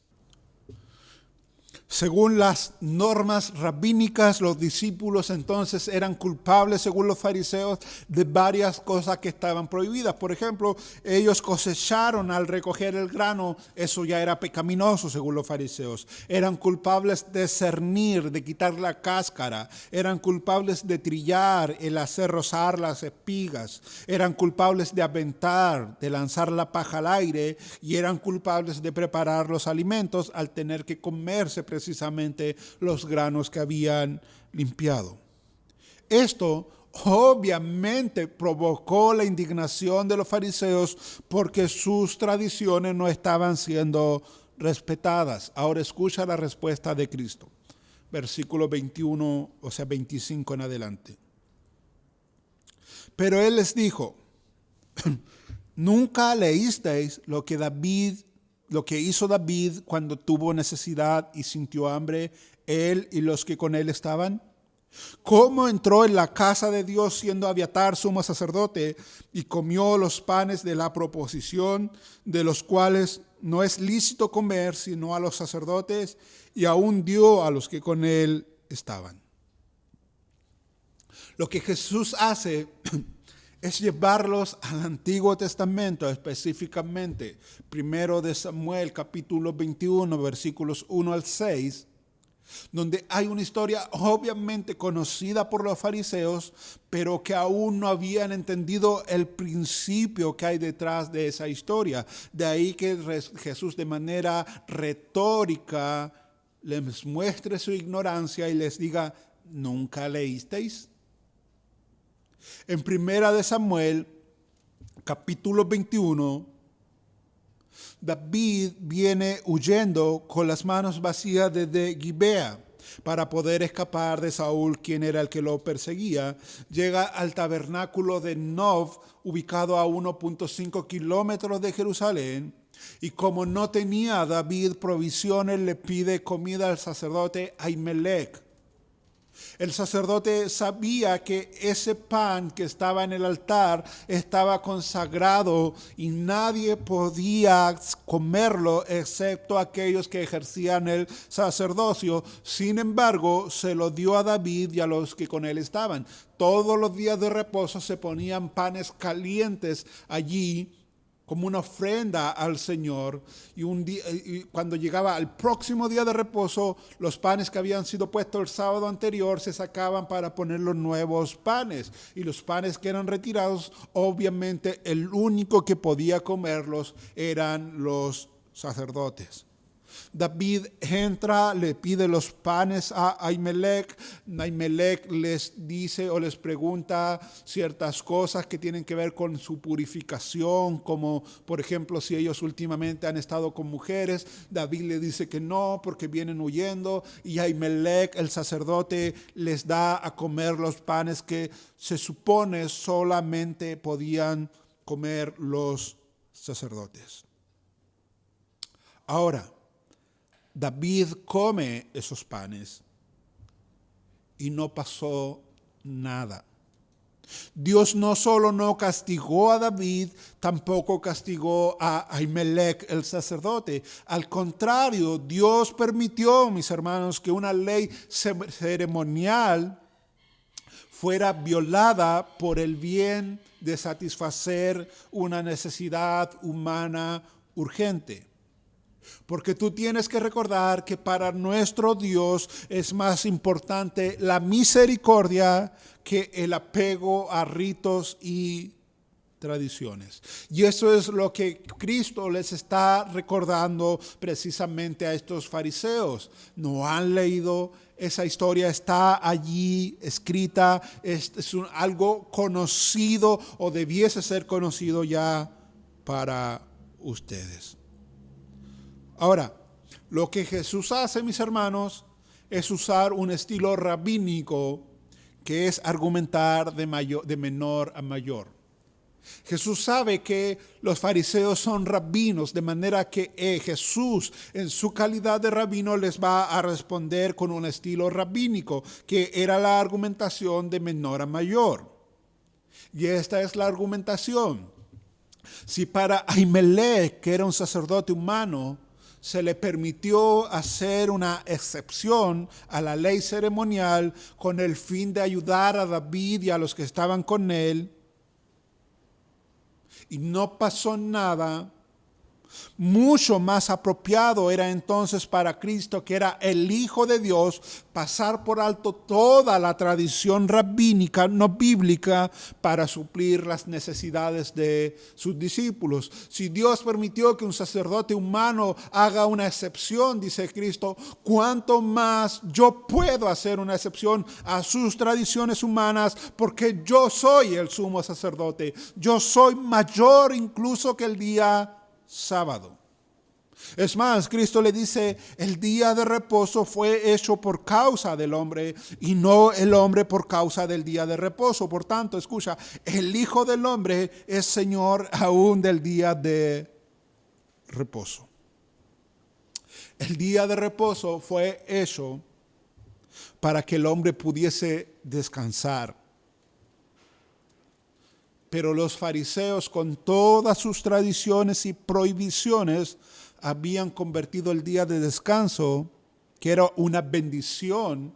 S6: Según las normas rabínicas, los discípulos entonces eran culpables, según los fariseos, de varias cosas que estaban prohibidas. Por ejemplo, ellos cosecharon al recoger el grano, eso ya era pecaminoso, según los fariseos. Eran culpables de cernir, de quitar la cáscara. Eran culpables de trillar, el hacer rozar las espigas. Eran culpables de aventar, de lanzar la paja al aire. Y eran culpables de preparar los alimentos al tener que comerse precisamente los granos que habían limpiado. Esto obviamente provocó la indignación de los fariseos porque sus tradiciones no estaban siendo respetadas. Ahora escucha la respuesta de Cristo. Versículo 21, 25 en adelante. Pero él les dijo, ¿nunca leísteis lo que hizo David cuando tuvo necesidad y sintió hambre, él y los que con él estaban? ¿Cómo entró en la casa de Dios siendo Abiatar sumo sacerdote y comió los panes de la proposición, de los cuales no es lícito comer sino a los sacerdotes, y aún dio a los que con él estaban? Lo que Jesús hace es llevarlos al Antiguo Testamento, específicamente 1 de Samuel, capítulo 21, versículos 1 al 6, donde hay una historia obviamente conocida por los fariseos, pero que aún no habían entendido el principio que hay detrás de esa historia. De ahí que Jesús de manera retórica les muestre su ignorancia y les diga, ¿nunca leísteis? En 1 de Samuel, capítulo 21, David viene huyendo con las manos vacías desde Gibea para poder escapar de Saúl, quien era el que lo perseguía. Llega al tabernáculo de Nob, ubicado a 1.5 kilómetros de Jerusalén, y como no tenía David provisiones, le pide comida al sacerdote Ahimelech. El sacerdote sabía que ese pan que estaba en el altar estaba consagrado y nadie podía comerlo excepto aquellos que ejercían el sacerdocio. Sin embargo, se lo dio a David y a los que con él estaban. Todos los días de reposo se ponían panes calientes allí como una ofrenda al Señor, y cuando llegaba al próximo día de reposo, los panes que habían sido puestos el sábado anterior se sacaban para poner los nuevos panes, y los panes que eran retirados, obviamente el único que podía comerlos eran los sacerdotes. David entra, le pide los panes a Ahimelech. Ahimelech les dice o les pregunta ciertas cosas que tienen que ver con su purificación, como por ejemplo si ellos últimamente han estado con mujeres. David le dice que no, porque vienen huyendo, y Ahimelech, el sacerdote, les da a comer los panes que se supone solamente podían comer los sacerdotes. Ahora, David come esos panes y no pasó nada. Dios no solo no castigó a David, tampoco castigó a Ahimelech, el sacerdote. Al contrario, Dios permitió, mis hermanos, que una ley ceremonial fuera violada por el bien de satisfacer una necesidad humana urgente. Porque tú tienes que recordar que para nuestro Dios es más importante la misericordia que el apego a ritos y tradiciones. Y eso es lo que Cristo les está recordando precisamente a estos fariseos. No han leído esa historia, está allí escrita, es algo conocido o debiese ser conocido ya para ustedes. Ahora, lo que Jesús hace, mis hermanos, es usar un estilo rabínico que es argumentar de menor a mayor. Jesús sabe que los fariseos son rabinos, de manera que Jesús, en su calidad de rabino, les va a responder con un estilo rabínico, que era la argumentación de menor a mayor. Y esta es la argumentación. Si para Ahimelech, que era un sacerdote humano, se le permitió hacer una excepción a la ley ceremonial con el fin de ayudar a David y a los que estaban con él. Y no pasó nada. Mucho más apropiado era entonces para Cristo, que era el Hijo de Dios, pasar por alto toda la tradición rabínica, no bíblica, para suplir las necesidades de sus discípulos. Si Dios permitió que un sacerdote humano haga una excepción, dice Cristo, ¿cuánto más yo puedo hacer una excepción a sus tradiciones humanas? Porque yo soy el sumo sacerdote. Yo soy mayor incluso que el día sábado. Es más, Cristo le dice, el día de reposo fue hecho por causa del hombre y no el hombre por causa del día de reposo. Por tanto, escucha, el Hijo del Hombre es Señor aún del día de reposo. El día de reposo fue hecho para que el hombre pudiese descansar. Pero los fariseos, con todas sus tradiciones y prohibiciones, habían convertido el día de descanso, que era una bendición,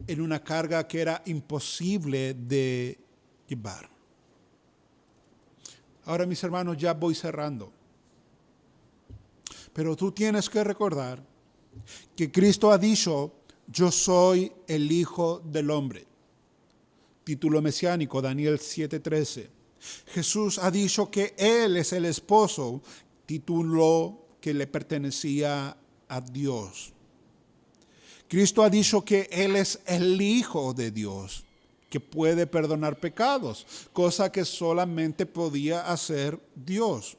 S6: en una carga que era imposible de llevar. Ahora, mis hermanos, ya voy cerrando. Pero tú tienes que recordar que Cristo ha dicho, yo soy el Hijo del Hombre. Título mesiánico, Daniel 7:13. Jesús ha dicho que Él es el esposo, título que le pertenecía a Dios. Cristo ha dicho que Él es el Hijo de Dios, que puede perdonar pecados, cosa que solamente podía hacer Dios.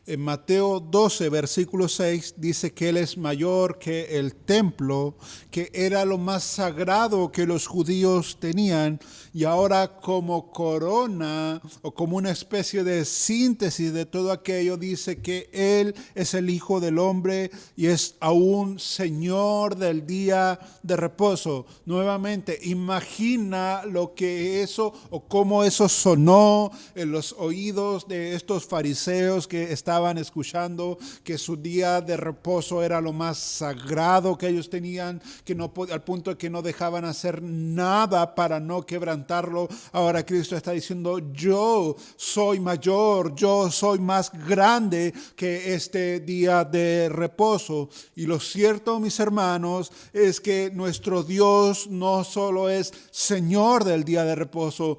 S6: En Mateo 12, versículo 6, dice que Él es mayor que el templo, que era lo más sagrado que los judíos tenían, y ahora como corona o como una especie de síntesis de todo aquello, dice que Él es el Hijo del Hombre y es aún Señor del día de reposo. Nuevamente, imagina lo que eso o cómo eso sonó en los oídos de estos fariseos que estaban escuchando que su día de reposo era lo más sagrado que ellos tenían, que no, al punto de que no dejaban hacer nada para no quebrantarlo. Ahora Cristo está diciendo, yo soy mayor, yo soy más grande que este día de reposo. Y lo cierto, mis hermanos, es que nuestro Dios no solo es Señor del día de reposo,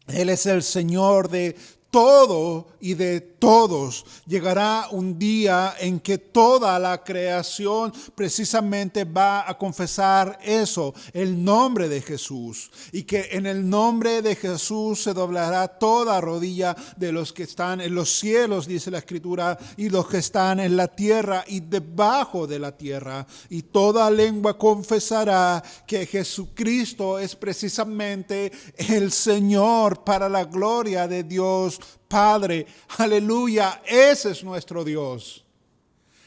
S6: Él es el Señor de todo y de todos. Llegará un día en que toda la creación precisamente va a confesar eso, el nombre de Jesús, y que en el nombre de Jesús se doblará toda rodilla de los que están en los cielos, dice la Escritura, y los que están en la tierra y debajo de la tierra, y toda lengua confesará que Jesucristo es precisamente el Señor, para la gloria de Dios Padre. Aleluya, ese es nuestro Dios.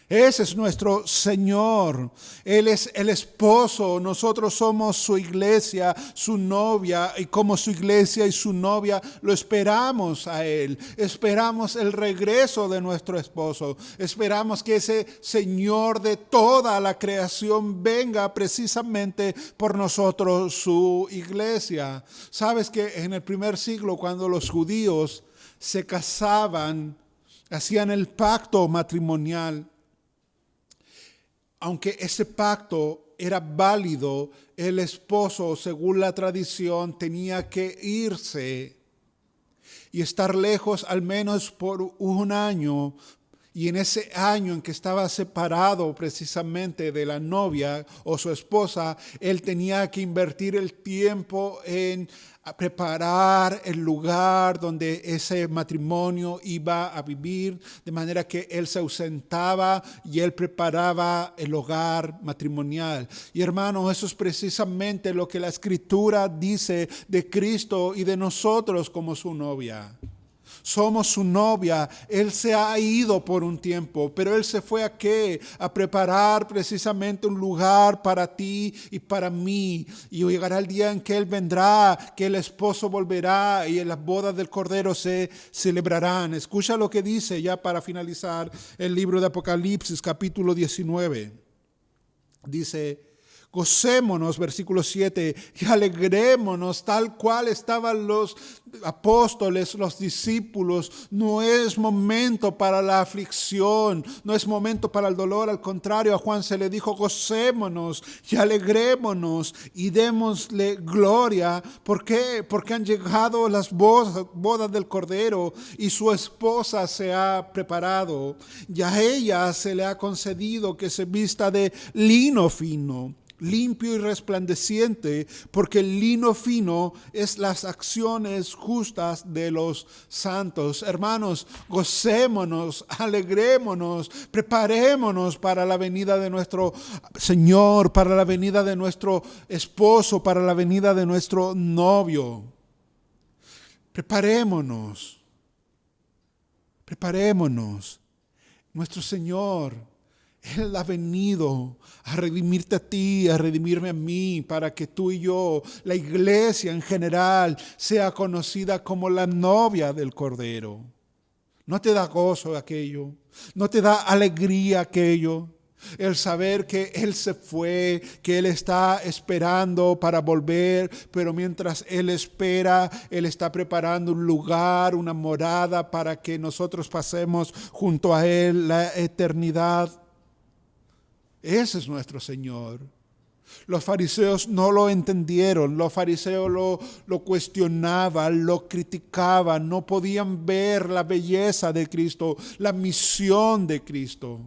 S6: Ese es nuestro Señor. Él es el esposo. Nosotros somos su iglesia, su novia. Y como su iglesia y su novia, lo esperamos a Él. Esperamos el regreso de nuestro esposo. Esperamos que ese Señor de toda la creación venga precisamente por nosotros, su iglesia. Sabes que en el primer siglo, cuando los judíos se casaban, hacían el pacto matrimonial, aunque ese pacto era válido, el esposo, según la tradición, tenía que irse y estar lejos al menos por un año. Y en ese año en que estaba separado precisamente de la novia o su esposa, él tenía que invertir el tiempo en preparar el lugar donde ese matrimonio iba a vivir, de manera que él se ausentaba y él preparaba el hogar matrimonial. Y hermanos, eso es precisamente lo que la Escritura dice de Cristo y de nosotros como su novia. Somos su novia. Él se ha ido por un tiempo, pero Él se fue ¿a qué? A preparar precisamente un lugar para ti y para mí. Y llegará el día en que Él vendrá, que el esposo volverá y en las bodas del Cordero se celebrarán. Escucha lo que dice ya para finalizar el libro de Apocalipsis, capítulo 19. Dice: gocémonos, versículo 7, y alegrémonos tal cual estaban los apóstoles, los discípulos. No es momento para la aflicción, no es momento para el dolor. Al contrario, a Juan se le dijo: gocémonos y alegrémonos y démosle gloria. ¿Por qué? Porque han llegado las bodas del Cordero y su esposa se ha preparado. Y a ella se le ha concedido que se vista de lino fino, limpio y resplandeciente, porque el lino fino es las acciones justas de los santos. Hermanos, gocémonos, alegrémonos, preparémonos para la venida de nuestro Señor, para la venida de nuestro esposo, para la venida de nuestro novio. Preparémonos. Nuestro Señor, Él ha venido a redimirte a ti, a redimirme a mí, para que tú y yo, la iglesia en general, sea conocida como la novia del Cordero. ¿No te da gozo aquello? ¿No te da alegría aquello? El saber que Él se fue, que Él está esperando para volver, pero mientras Él espera, Él está preparando un lugar, una morada para que nosotros pasemos junto a Él la eternidad. Ese es nuestro Señor. Los fariseos no lo entendieron, los fariseos lo cuestionaban, lo criticaban, no podían ver la belleza de Cristo, la misión de Cristo.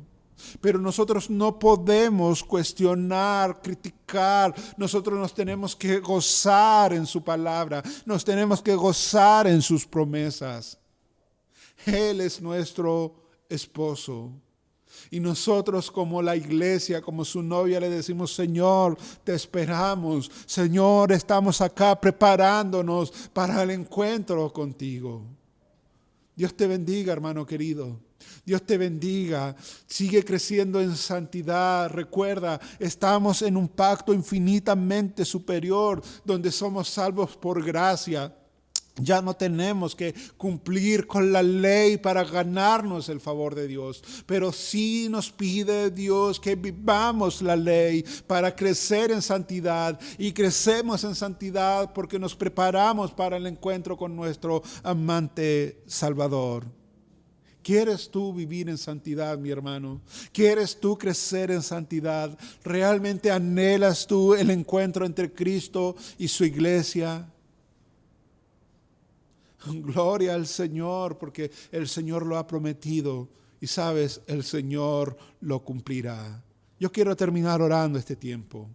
S6: Pero nosotros no podemos cuestionar, criticar. Nosotros nos tenemos que gozar en su palabra, nos tenemos que gozar en sus promesas. Él es nuestro esposo. Y nosotros como la iglesia, como su novia, le decimos: Señor, te esperamos. Señor, estamos acá preparándonos para el encuentro contigo. Dios te bendiga, hermano querido. Dios te bendiga. Sigue creciendo en santidad. Recuerda, estamos en un pacto infinitamente superior, donde somos salvos por gracia. Ya no tenemos que cumplir con la ley para ganarnos el favor de Dios, pero sí nos pide Dios que vivamos la ley para crecer en santidad, y crecemos en santidad porque nos preparamos para el encuentro con nuestro amante Salvador. ¿Quieres tú vivir en santidad, mi hermano? ¿Quieres tú crecer en santidad? ¿Realmente anhelas tú el encuentro entre Cristo y su iglesia? Gloria al Señor, porque el Señor lo ha prometido y sabes, el Señor lo cumplirá. Yo quiero terminar orando este tiempo.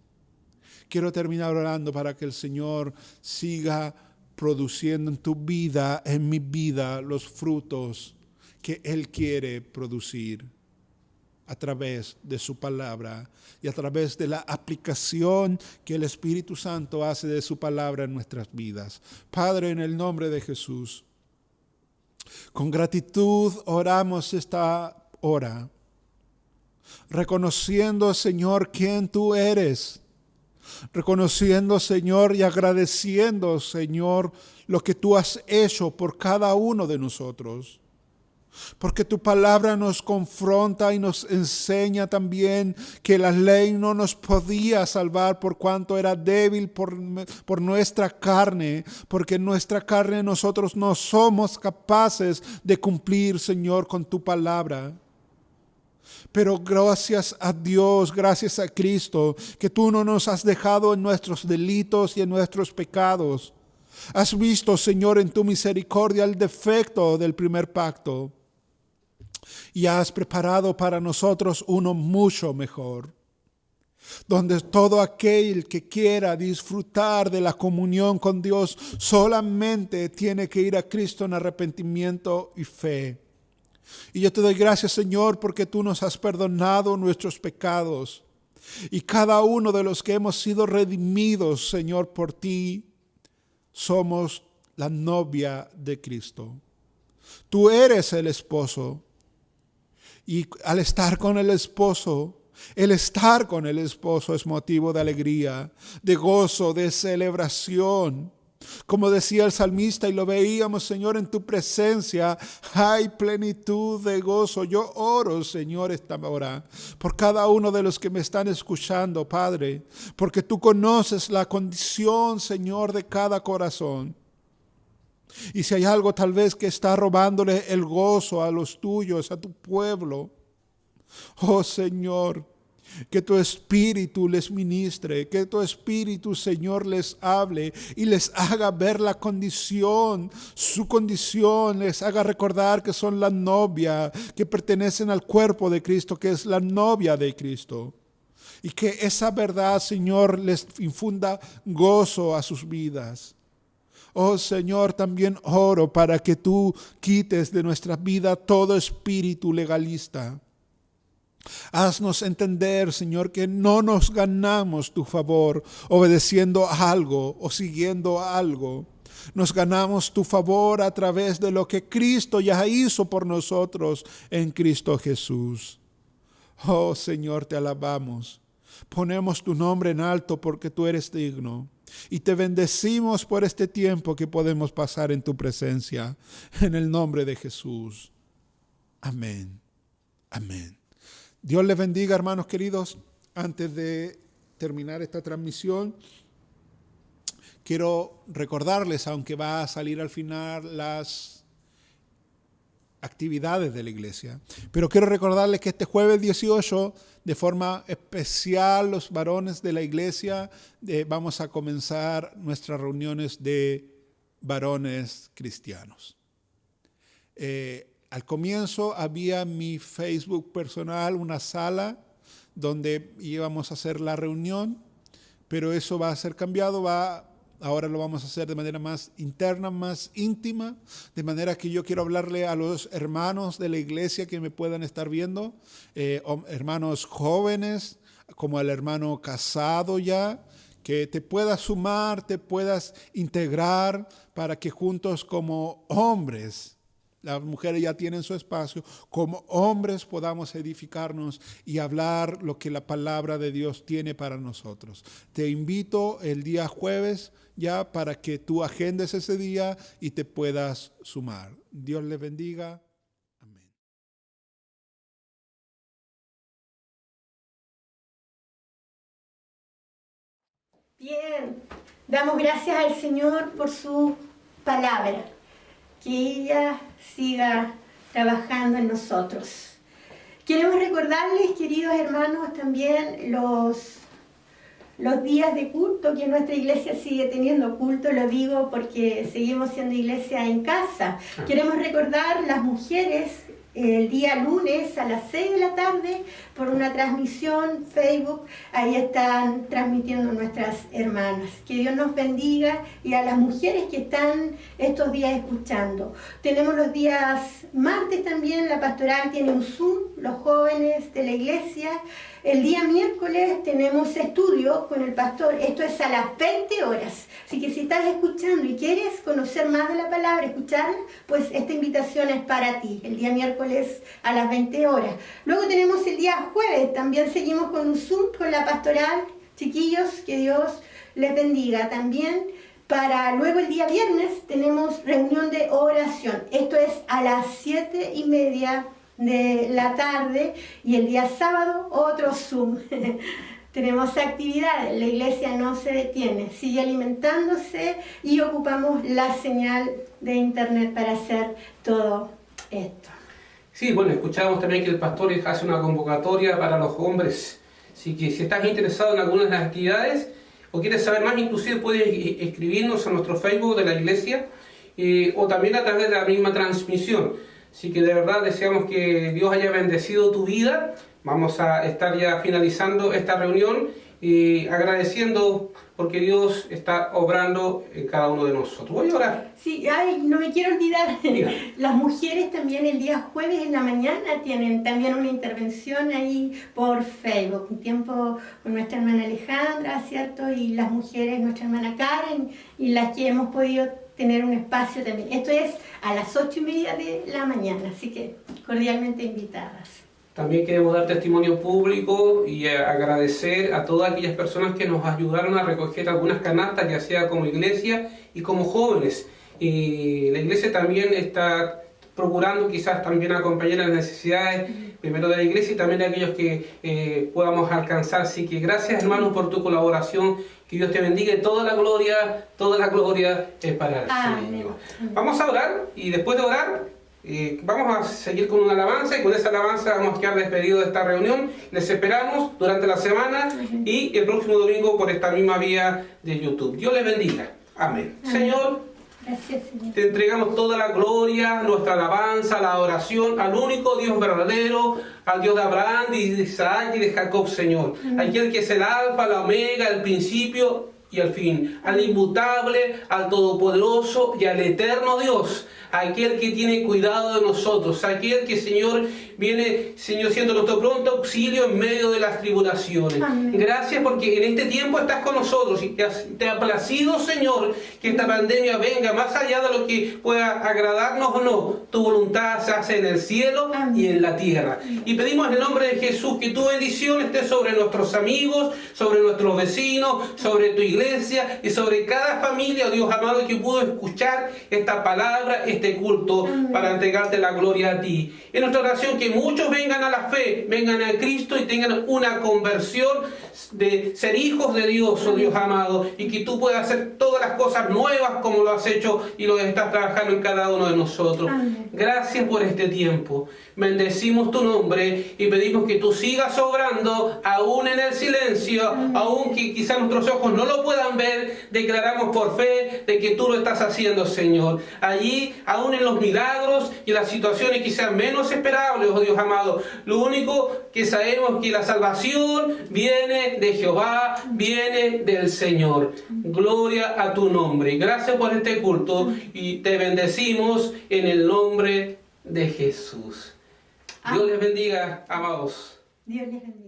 S6: Quiero terminar orando para que el Señor siga produciendo en tu vida, en mi vida, los frutos que Él quiere producir a través de su palabra y a través de la aplicación que el Espíritu Santo hace de su palabra en nuestras vidas. Padre, en el nombre de Jesús, con gratitud oramos esta hora, reconociendo, Señor, quién tú eres, reconociendo, Señor, y agradeciendo, Señor, lo que tú has hecho por cada uno de nosotros. Porque tu palabra nos confronta y nos enseña también que la ley no nos podía salvar por cuanto era débil por nuestra carne, porque en nuestra carne nosotros no somos capaces de cumplir, Señor, con tu palabra. Pero gracias a Dios, gracias a Cristo, que tú no nos has dejado en nuestros delitos y en nuestros pecados. Has visto, Señor, en tu misericordia el defecto del primer pacto. Y has preparado para nosotros uno mucho mejor, donde todo aquel que quiera disfrutar de la comunión con Dios solamente tiene que ir a Cristo en arrepentimiento y fe. Y yo te doy gracias, Señor, porque tú nos has perdonado nuestros pecados. Y cada uno de los que hemos sido redimidos, Señor, por ti, somos la novia de Cristo. Tú eres el esposo. Y al estar con el esposo, el estar con el esposo es motivo de alegría, de gozo, de celebración. Como decía el salmista y lo veíamos, Señor, en tu presencia hay plenitud de gozo. Yo oro, Señor, esta hora por cada uno de los que me están escuchando, Padre, porque tú conoces la condición, Señor, de cada corazón. Y si hay algo tal vez que está robándole el gozo a los tuyos, a tu pueblo, oh Señor, que tu Espíritu les ministre, que tu Espíritu, Señor, les hable y les haga ver la condición, su condición, les haga recordar que son la novia, que pertenecen al cuerpo de Cristo, que es la novia de Cristo. Y que esa verdad, Señor, les infunda gozo a sus vidas. Oh Señor, también oro para que tú quites de nuestra vida todo espíritu legalista. Haznos entender, Señor, que no nos ganamos tu favor obedeciendo algo o siguiendo algo. Nos ganamos tu favor a través de lo que Cristo ya hizo por nosotros en Cristo Jesús. Oh Señor, te alabamos. Ponemos tu nombre en alto porque tú eres digno. Y te bendecimos por este tiempo que podemos pasar en tu presencia. En el nombre de Jesús. Amén. Amén. Dios les bendiga, hermanos queridos. Antes de terminar esta transmisión, quiero recordarles, aunque va a salir al final las actividades de la iglesia, pero quiero recordarles que este jueves 18, de forma especial, los varones de la iglesia vamos a comenzar nuestras reuniones de varones cristianos. Al comienzo había mi Facebook personal, una sala donde íbamos a hacer la reunión, pero eso va a ser cambiado, ahora lo vamos a hacer de manera más interna, más íntima, de manera que yo quiero hablarle a los hermanos de la iglesia que me puedan estar viendo, hermanos jóvenes, como al hermano casado ya, que te puedas sumar, te puedas integrar para que juntos como hombres, las mujeres ya tienen su espacio, como hombres podamos edificarnos y hablar lo que la palabra de Dios tiene para nosotros. Te invito el día jueves ya para que tú agendes ese día y te puedas sumar. Dios les bendiga. Amén.
S2: Bien, damos gracias al Señor por su palabra. Que ella siga trabajando en nosotros. Queremos recordarles, queridos hermanos, también los días de culto, que nuestra iglesia sigue teniendo culto, lo digo porque seguimos siendo iglesia en casa. Queremos recordar las mujeres el día lunes a las 6 de la tarde por una transmisión Facebook. Ahí están transmitiendo nuestras hermanas. Que Dios nos bendiga, y a las mujeres que están estos días escuchando. Tenemos los días martes también, la pastoral tiene un Zoom, los jóvenes de la iglesia. El día miércoles tenemos estudio con el pastor, esto es a las 20 horas. Así que si estás escuchando y quieres conocer más de la palabra, escucharla, pues esta invitación es para ti, el día miércoles a las 20 horas. Luego tenemos el día jueves, también seguimos con un Zoom con la pastoral. Chiquillos, que Dios les bendiga. También para luego el día viernes tenemos reunión de oración. Esto es a las 7:30 de la tarde, y el día sábado otro Zoom. Tenemos actividades, la iglesia no se detiene, sigue alimentándose y ocupamos la señal de internet para hacer todo esto.
S1: Sí, bueno, escuchábamos también que el pastor hace una convocatoria para los hombres. Así que si estás interesado en algunas de las actividades o quieres saber más, inclusive puedes escribirnos a nuestro Facebook de la iglesia o también a través de la misma transmisión. Así que de verdad deseamos que Dios haya bendecido tu vida. Vamos a estar ya finalizando esta reunión y agradeciendo porque Dios está obrando en cada uno de nosotros. Voy a orar.
S2: Sí, no me quiero olvidar. Mira. Las mujeres también el día jueves en la mañana tienen también una intervención ahí por Facebook. Un tiempo con nuestra hermana Alejandra, ¿cierto? Y las mujeres, nuestra hermana Karen, y las que hemos podido tener un espacio también. Esto es a las 8:30 de la mañana, así que cordialmente invitadas.
S1: También queremos dar testimonio público y agradecer a todas aquellas personas que nos ayudaron a recoger algunas canastas, ya sea como iglesia y como jóvenes. Y la iglesia también está procurando quizás también acompañar las necesidades, primero de la iglesia y también de aquellos que podamos alcanzar. Así que gracias, hermanos, por tu colaboración. Que Dios te bendiga y toda la gloria es para el Señor. Vamos a orar y después de orar vamos a seguir con una alabanza y con esa alabanza vamos a quedar despedidos de esta reunión. Les esperamos durante la semana y el próximo domingo por esta misma vía de YouTube. Dios les bendiga. Amén. Señor,
S2: gracias, Señor.
S1: Te entregamos toda la gloria, nuestra alabanza, la adoración al único Dios verdadero, al Dios de Abraham, de Isaac y de Jacob, Señor. Aquel que es el alfa, la omega, el principio y el fin. Al inmutable, al todopoderoso y al eterno Dios. Aquel que tiene cuidado de nosotros. Aquel que, Señor, viene, Señor, siendo nuestro pronto auxilio en medio de las tribulaciones.
S2: Amén.
S1: Gracias porque en este tiempo estás con nosotros y te ha placido, Señor, que esta pandemia venga más allá de lo que pueda agradarnos o no. Tu voluntad se hace en el cielo y en la tierra. Y pedimos en el nombre de Jesús que tu bendición esté sobre nuestros amigos, sobre nuestros vecinos, sobre tu iglesia y sobre cada familia, oh Dios amado, que pudo escuchar esta palabra, este culto, para entregarte la gloria a ti. En nuestra oración que muchos vengan a la fe, vengan a Cristo y tengan una conversión de ser hijos de Dios, oh Dios amado, y que tú puedas hacer todas las cosas nuevas como lo has hecho y lo estás trabajando en cada uno de nosotros.
S2: Amén.
S1: Gracias por este tiempo. Bendecimos tu nombre y pedimos que tú sigas obrando aún en el silencio, aún que quizás nuestros ojos no lo puedan ver. Declaramos por fe de que tú lo estás haciendo, Señor. Allí, aún en los milagros y las situaciones quizás menos esperables, oh Dios amado, lo único que sabemos es que la salvación viene de Jehová, viene del Señor. Gloria a tu nombre. Gracias por este culto y te bendecimos en el nombre de Jesús. Dios les bendiga, amados.
S2: Dios les bendiga.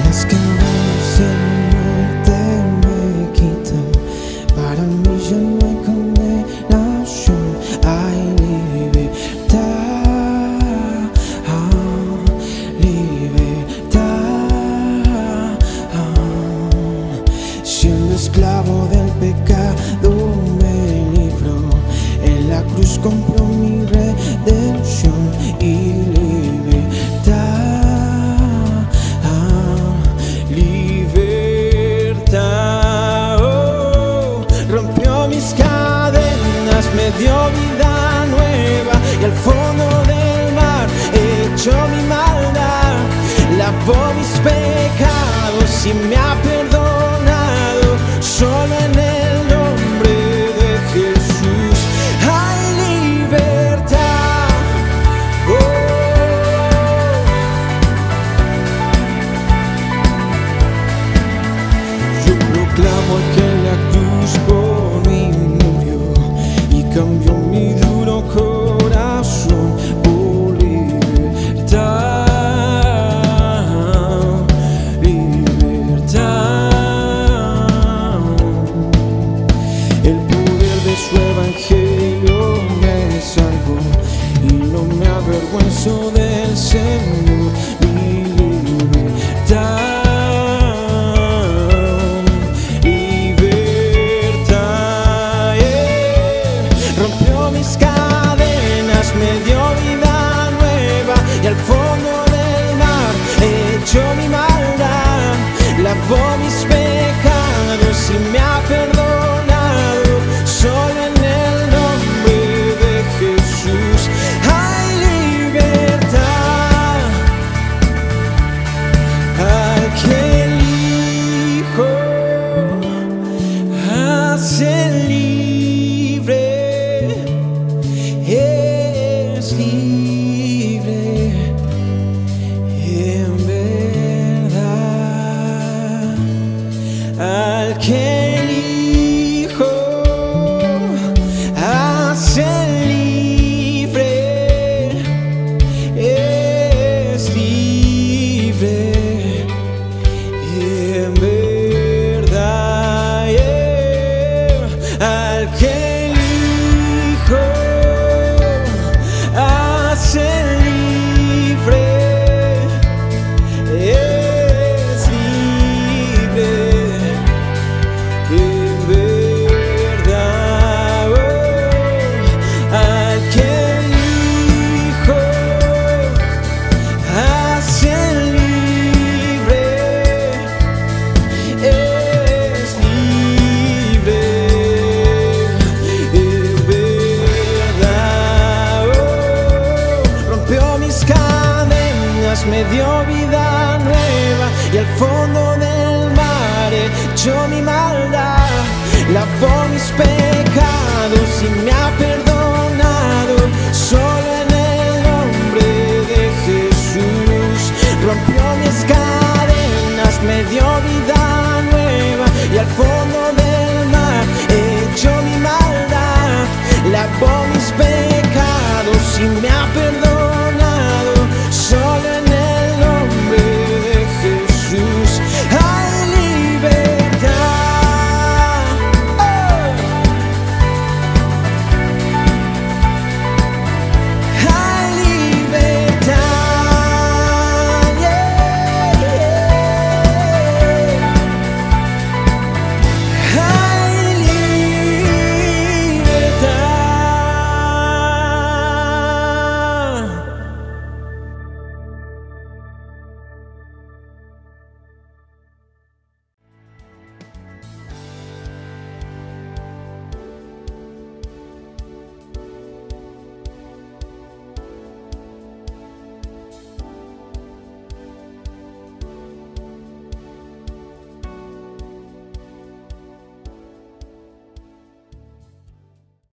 S5: Las cadenas de muerte me quitan, para mí ya no hay condenación, hay libertad, libertad. Siendo esclavo del pecado me libró, en la cruz compró mi redención y libertad. Libertad, oh, rompió mis cadenas, me dio vida nueva y al fondo del mar echó mi maldad, lavó mis pecados y me ha perdonado, solo en el nombre de Jesús hay libertad. Yo proclamo que en la cruz por mí murió y cambió mi duro corazón por libertad, libertad. El poder de su evangelio me salvó y no me avergüenzo del Señor. Mi libertad. Rompió mis cadenas, me dio vida nueva y al fondo del mar echó mi maldad, lavó mis pecados y me ha perdonado, solo en el nombre de Jesús hay libertad. me dio vida nueva y al fondo del mar echó mi maldad. Lavó mis pecados y me ha perdonado, solo en el nombre de Jesús. Rompió mis cadenas, me dio vida nueva y al fondo del mar echó mi maldad. Lavó mis pecados y me ha perdonado,